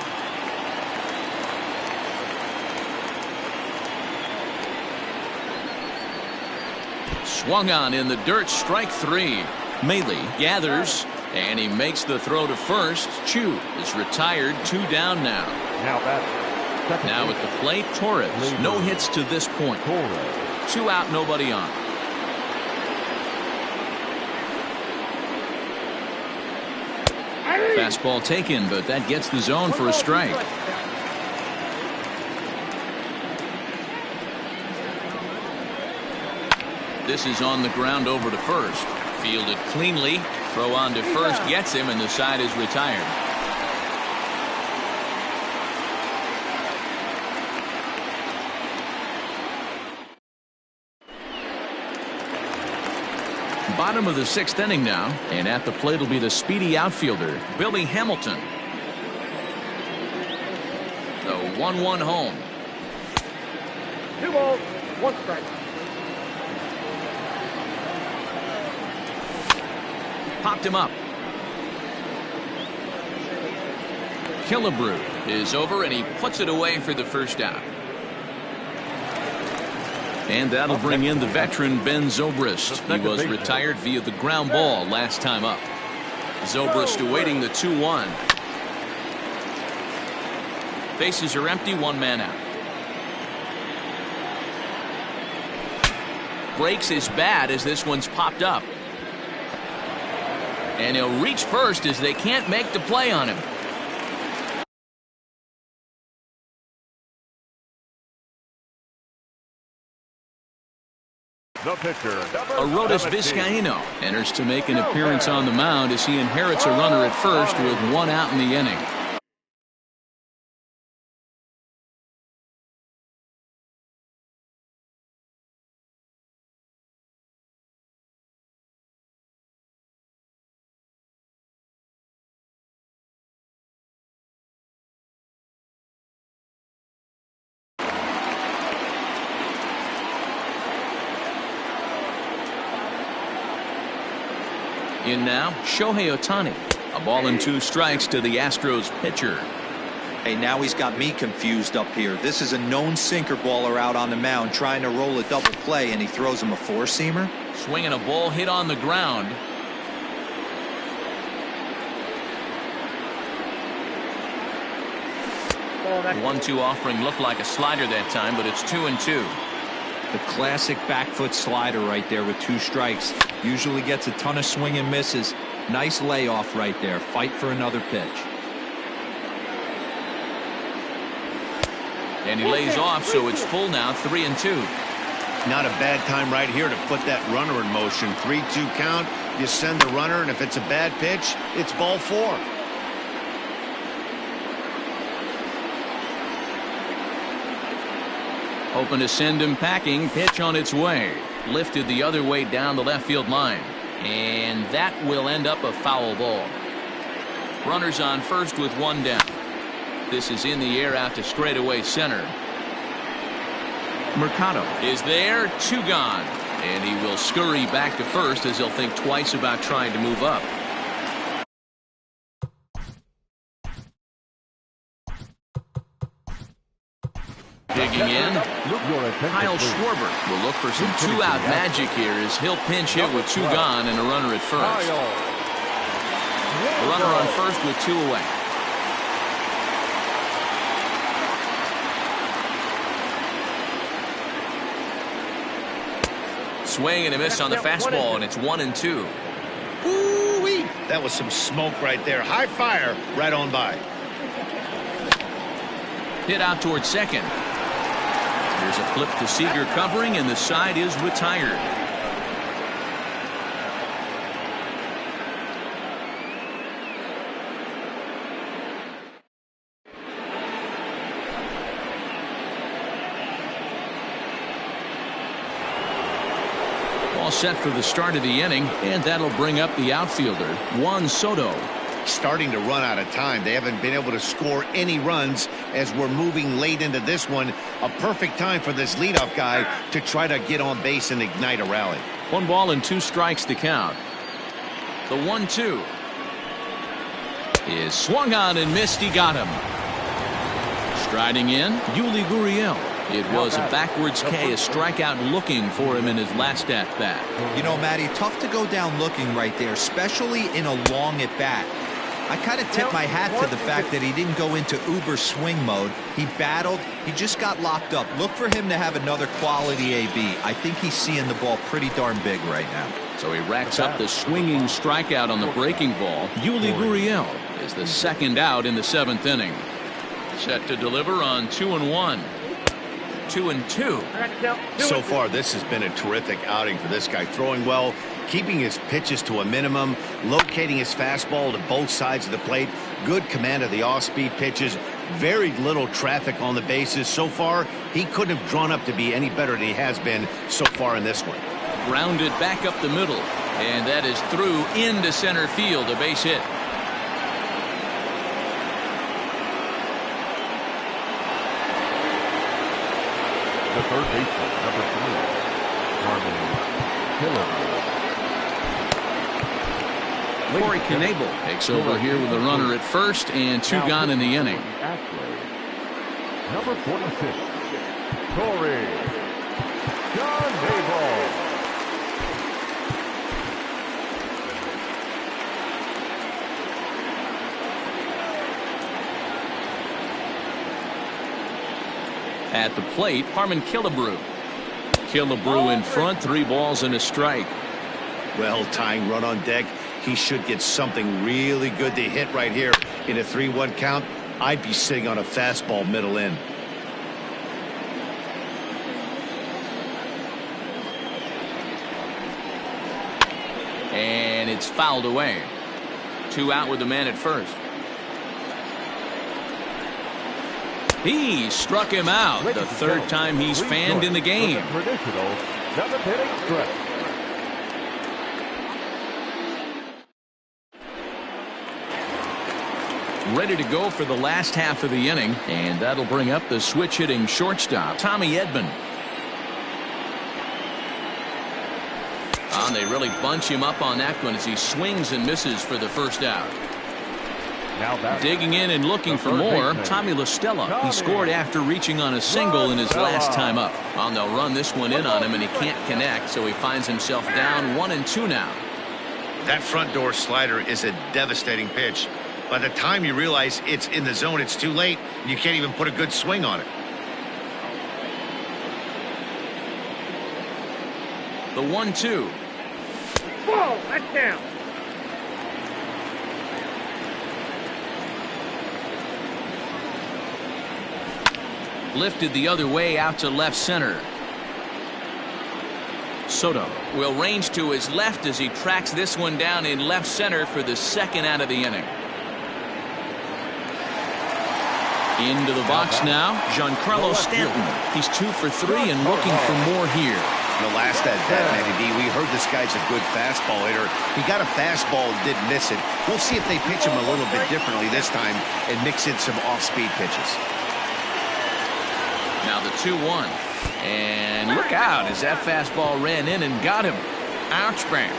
S1: Swung on in the dirt, strike 3. Maley gathers, and he makes the throw to first. Chu is retired, 2 down now.
S5: Now batting.
S1: Now at the plate, Torres. No hits to this point. 2 out, nobody on. Fastball taken, but that gets the zone for a strike. This is on the ground over to first. Fielded cleanly. Throw on to first gets him, and the side is retired. Bottom of the 6th inning now, and at the plate will be the speedy outfielder, Billy Hamilton. The 1-1 home.
S4: 2 balls, 1 strike.
S1: Popped him up. Killebrew is over, and he puts it away for the first out. And that'll bring in the veteran Ben Zobrist. He was retired via the ground ball last time up. Zobrist awaiting the 2-1. Bases are empty, 1 man out. Breaks his bat as this one's popped up. And he'll reach first as they can't make the play on him.
S5: pitcher,
S1: Arodys Vizcaíno enters to make an appearance on the mound as he inherits a runner at first with one out in the inning. In now, Shohei Ohtani. A ball and 2 strikes to the Astros pitcher.
S2: Hey, now he's got me confused up here. This is a known sinker baller out on the mound trying to roll a double play, and he throws him a 4-seamer.
S1: Swinging a ball hit on the ground. The 1-2 offering looked like a slider that time, but it's 2-2.
S2: The classic back foot slider right there with 2 strikes. Usually gets a ton of swing and misses. Nice layoff right there. Fight for another pitch.
S1: And he lays off, so it's full now, 3-2.
S3: Not a bad time right here to put that runner in motion. 3-2 count. You send the runner, and if it's a bad pitch, it's ball 4.
S1: Hoping to send him packing. Pitch on its way. Lifted the other way down the left field line. And that will end up a foul ball. Runners on first with 1 down. This is in the air out to straightaway center. Mercado is there. 2 gone. And he will scurry back to first as he'll think twice about trying to move up. Digging in, Kyle Schwarber will look for some 2-out magic here as he'll pinch hit with 2 gone and a runner at first. The runner on first with 2 away. Swing and a miss on the fastball, and it's 1-2.
S3: Ooh-wee. That was some smoke right there. High fire right on by.
S1: Hit out towards second. There's a flip to Seager covering, and the side is retired. All set for the start of the inning, and that'll bring up the outfielder, Juan Soto.
S3: Starting to run out of time. They haven't been able to score any runs as we're moving late into this one. A perfect time for this leadoff guy to try to get on base and ignite a rally.
S1: 1 ball and 2 strikes to count. The 1-2 is swung on and missed. He got him. Striding in, Yuli Gurriel. It was a backwards K, a strikeout looking for him in his last at-bat.
S2: You know, Matty, tough to go down looking right there, especially in a long at-bat. I kind of tip my hat to the fact that he didn't go into uber swing mode. He battled. He just got locked up. Look for him to have another quality AB. I think he's seeing the ball pretty darn big right now.
S1: So he racks up the swinging strikeout on the breaking ball. Yuli Gurriel is the 2nd out in the 7th inning. Set to deliver on 2-1. 2-2.
S3: So far, this has been a terrific outing for this guy. Throwing well, keeping his pitches to a minimum, locating his fastball to both sides of the plate, good command of the off-speed pitches, very little traffic on the bases. So far, he couldn't have drawn up to be any better than he has been so far in this one.
S1: Grounded back up the middle, and that is through into center field, a base hit.
S5: The third baseman, number 3,
S1: Corey Knebel takes over here with a runner at first and 2 gone in the inning.
S5: Number 46, Corey Knebel.
S1: At the plate, Harmon Killebrew. Killebrew in front, 3 balls and a strike.
S3: Well, tying run on deck. He should get something really good to hit right here in a 3-1 count. I'd be sitting on a fastball middle in.
S1: and it's fouled away. 2 out with the man at first. He struck him out, the third time he's fanned in the game.
S5: Traditional 7th-inning stretch.
S1: Ready to go for the last half of the inning, and that'll bring up the switch-hitting shortstop, Tommy Edman. And they really bunch him up on that one as he swings and misses for the first out. Digging in and looking for more, Tommy La Stella. He scored after reaching on a single in his last time up. Well, they'll run this one in on him, and he can't connect, so he finds himself down 1-2 now.
S3: That front door slider is a devastating pitch. By the time you realize it's in the zone, it's too late. You can't even put a good swing on it.
S1: The 1-2.
S4: Ball, that's down.
S1: Lifted the other way out to left center. Soto will range to his left as he tracks this one down in left center for the second out of the inning. Into the box now, Giancarlo Stanton. He's 2 for 3 and looking for more here.
S3: The last at bat, Matty D, we heard this guy's a good fastball hitter. He got a fastball and didn't miss it. We'll see if they pitch him a little bit differently this time and mix in some off-speed pitches.
S1: Now the 2-1. And look out as that fastball ran in and got him. Ouch, bang.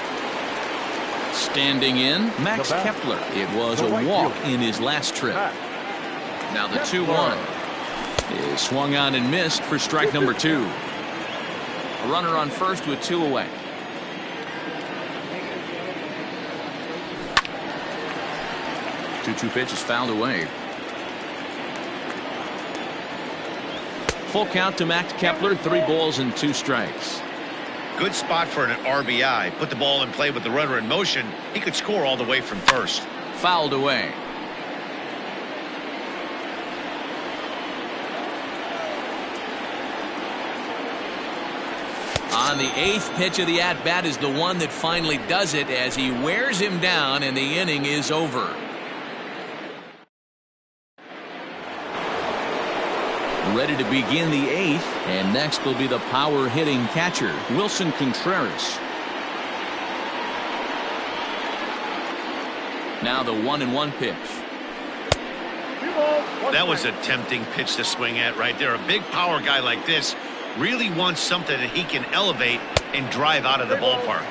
S1: Standing in, Max Kepler. It was a walk in his last trip. Now the 2-1 is swung on and missed for strike number 2. A runner on first with 2 away. Two pitch is fouled away. Full count to Max Kepler, 3 balls and 2 strikes.
S3: Good spot for an RBI. Put the ball in play with the runner in motion. He could score all the way from first.
S1: Fouled away. On the 8th pitch of the at-bat is the one that finally does it as he wears him down and the inning is over. Ready to begin the 8th, and next will be the power-hitting catcher, Wilson Contreras. Now the 1-1 pitch.
S3: That was a tempting pitch to swing at right there. A big power guy like this really wants something that he can elevate and drive out of the ballpark.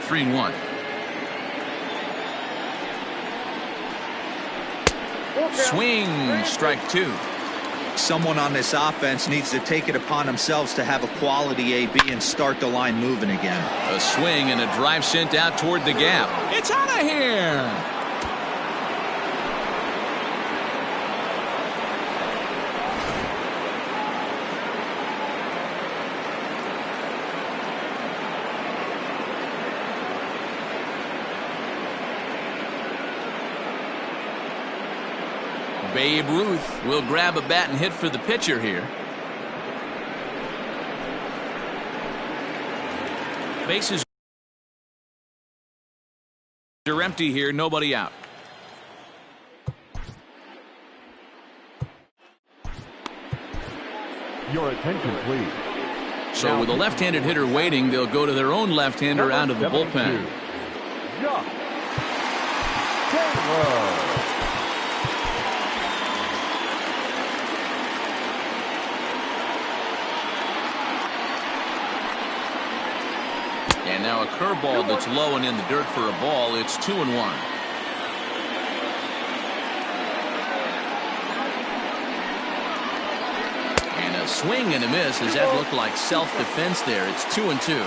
S1: 3-1. Swing, strike 2.
S2: Someone on this offense needs to take it upon themselves to have a quality AB and start the line moving again.
S1: A swing and a drive sent out toward the gap. It's out of here. Babe Ruth will grab a bat and hit for the pitcher here. Bases are empty here, nobody out.
S5: Your attention, please.
S1: So with a left-handed hitter waiting, they'll go to their own left-hander out of the bullpen. And now a curveball that's low and in the dirt for a ball. It's 2-1. And a swing and a miss. Does that look like self-defense there? It's 2-2.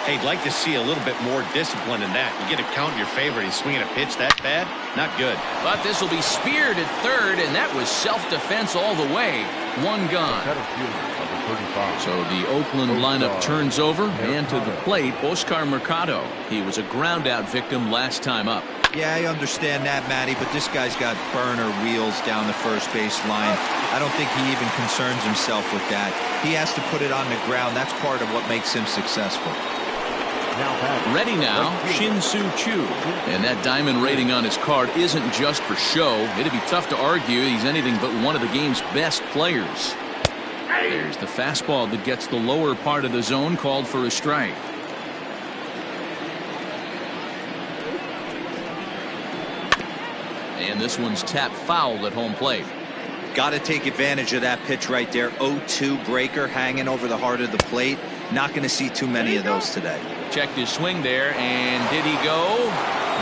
S3: Hey, I'd like to see a little bit more discipline in that. You get a count in your favor. He's swinging a pitch that bad? Not good.
S1: But this will be speared at third, and that was self-defense all the way. 1 gone. So the Oakland lineup turns over, and to the plate, Oscar Mercado. He was a ground-out victim last time up.
S2: Yeah, I understand that, Matty, but this guy's got burner wheels down the first base line. I don't think he even concerns himself with that. He has to put it on the ground. That's part of what makes him successful.
S1: Ready now, Shin-Soo Choo. And that diamond rating on his card isn't just for show. It'd be tough to argue he's anything but one of the game's best players. There's the fastball that gets the lower part of the zone, called for a strike. And this one's tapped foul at home plate.
S2: Got to take advantage of that pitch right there. 0-2 breaker hanging over the heart of the plate. Not going to see too many of those today.
S1: Checked his swing there, and did he go?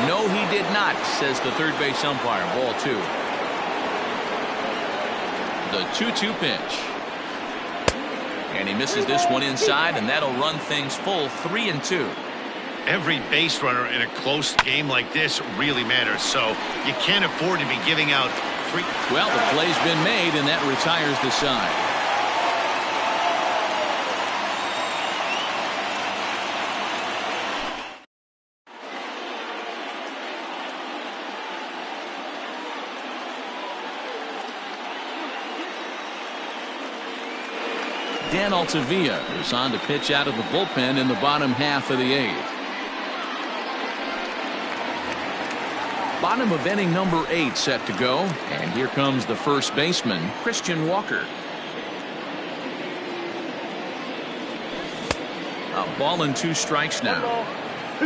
S1: No, he did not, says the third base umpire. Ball 2. The 2-2 pitch. And he misses this one inside, and that'll run things full 3-2.
S3: Every base runner in a close game like this really matters, so you can't afford to be giving out free.
S1: Well, the play's been made, and that retires the side. Dan Altavilla is on to pitch out of the bullpen in the bottom half of the 8th. Bottom of inning number 8 set to go, and here comes the first baseman, Christian Walker. A ball and 2 strikes now.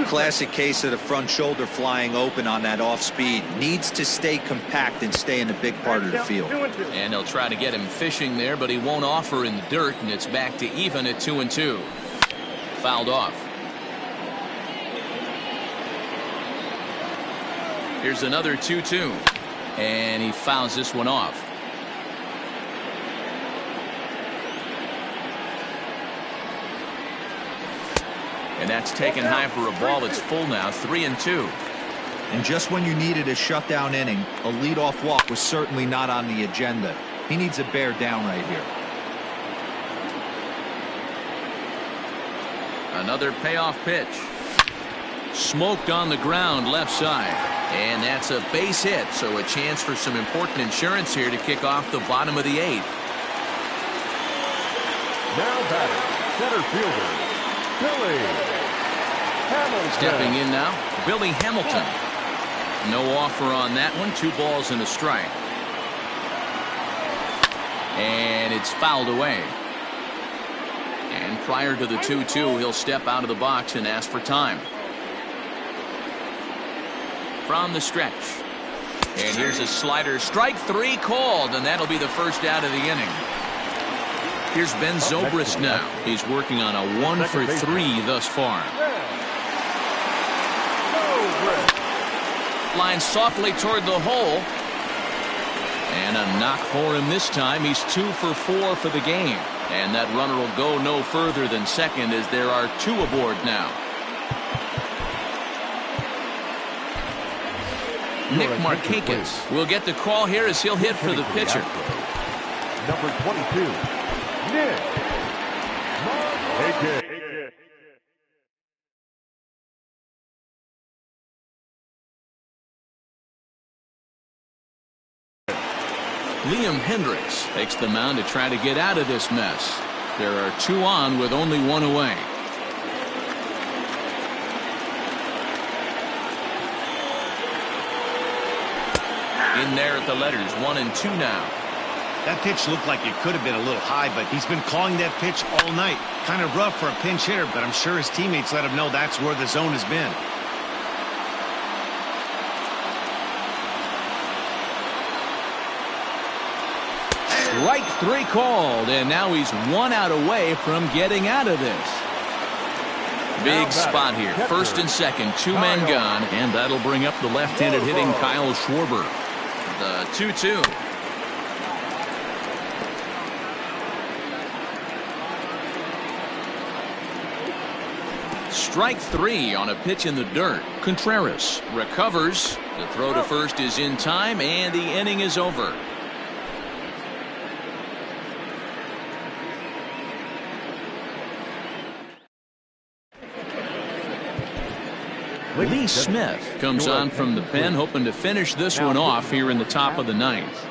S2: Classic case of the front shoulder flying open on that off speed. Needs to stay compact and stay in the big part of the field.
S1: And they'll try to get him fishing there, but he won't offer in the dirt, and it's back to even at 2-2. Fouled off. Here's another 2-2, and he fouls this one off. And that's taken high for a ball. It's full now, 3-2.
S2: And just when you needed a shutdown inning, a leadoff walk was certainly not on the agenda. He needs a bear down right here.
S1: Another payoff pitch. Smoked on the ground left side. And that's a base hit, so a chance for some important insurance here to kick off the bottom of the 8th.
S5: Now batting, center fielder, Billy Hamilton.
S1: Stepping in now, Billy Hamilton. No offer on that one. 2 balls and a strike. And it's fouled away. And prior to the 2-2, he'll step out of the box and ask for time. From the stretch. And here's a slider. Strike 3 called, and that'll be the first out of the inning. Here's Ben Zobrist now. He's working on a 1 for 3 thus far. Line softly toward the hole. And a knock for him this time. He's 2 for 4 for the game. And that runner will go no further than second, as there are 2 aboard now. Nick Markakis will get the call here as he'll hit for the pitcher.
S5: Number 22, Nick Markakis.
S1: Liam Hendricks takes the mound to try to get out of this mess. There are 2 on with only 1 away. In there at the letters, 1 and 2 now.
S3: That pitch looked like it could have been a little high, but he's been calling that pitch all night. Kind of rough for a pinch hitter, but I'm sure his teammates let him know that's where the zone has been.
S1: Strike 3 called, and now he's 1 out away from getting out of this. Big spot here. First and second, 2 men gone, and that'll bring up the left-handed hitting Kyle Schwarber. The 2-2. Strike 3 on a pitch in the dirt. Contreras recovers. The throw to first is in time, and the inning is over. Lee Smith comes on from the pen, hoping to finish this one off here in the top of the 9th.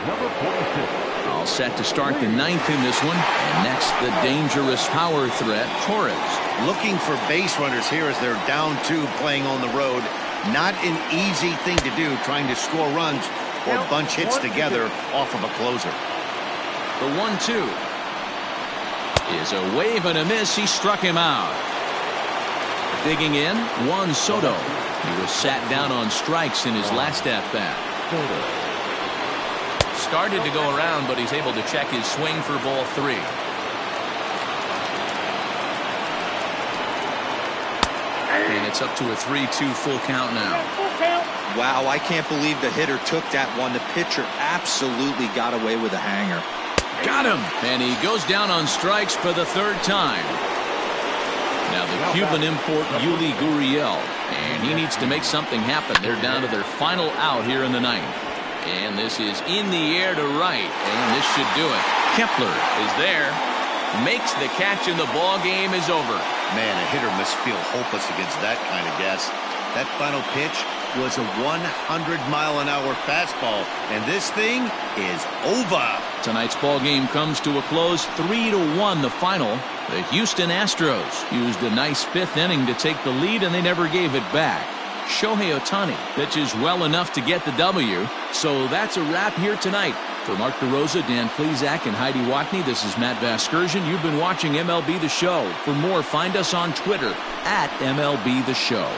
S5: Number 46.
S1: All set to start the ninth in this one. And next, the dangerous power threat, Torres.
S3: Looking for base runners here as they're down 2 playing on the road. Not an easy thing to do, trying to score runs or bunch hits together off of a closer.
S1: The 1-2 is a wave and a miss. He struck him out. Digging in, Juan Soto. He was sat down on strikes in his last at-bat. Started to go around, but he's able to check his swing for ball 3. And it's up to a 3-2 full count now.
S2: Wow, I can't believe the hitter took that one. The pitcher absolutely got away with a hanger.
S1: Got him! And he goes down on strikes for the 3rd time. Now the Cuban import, Yuli Gurriel. And he needs to make something happen. They're down to their final out here in the 9th. And this is in the air to right. And this should do it. Kepler is there. Makes the catch and the ball game is over.
S3: Man, a hitter must feel hopeless against that kind of gas. That final pitch was a 100-mile-an-hour fastball, and this thing is over.
S1: Tonight's ball game comes to a close, 3-1 the final. The Houston Astros used a nice 5th inning to take the lead, and they never gave it back. Shohei Ohtani pitches well enough to get the W. So that's a wrap here tonight. For Mark DeRosa, Dan Plesac, and Heidi Watney, this is Matt Vasgersian. You've been watching MLB The Show. For more, find us on Twitter at MLB The Show.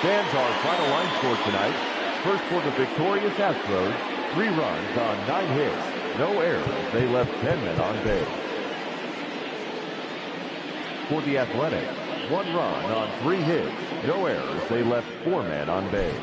S5: Fans, our final line score tonight. First for the victorious Astros, 3 runs on 9 hits. No errors. They left 10 men on base. For the Athletics, 1 run on 3 hits. No errors. They left 4 men on base.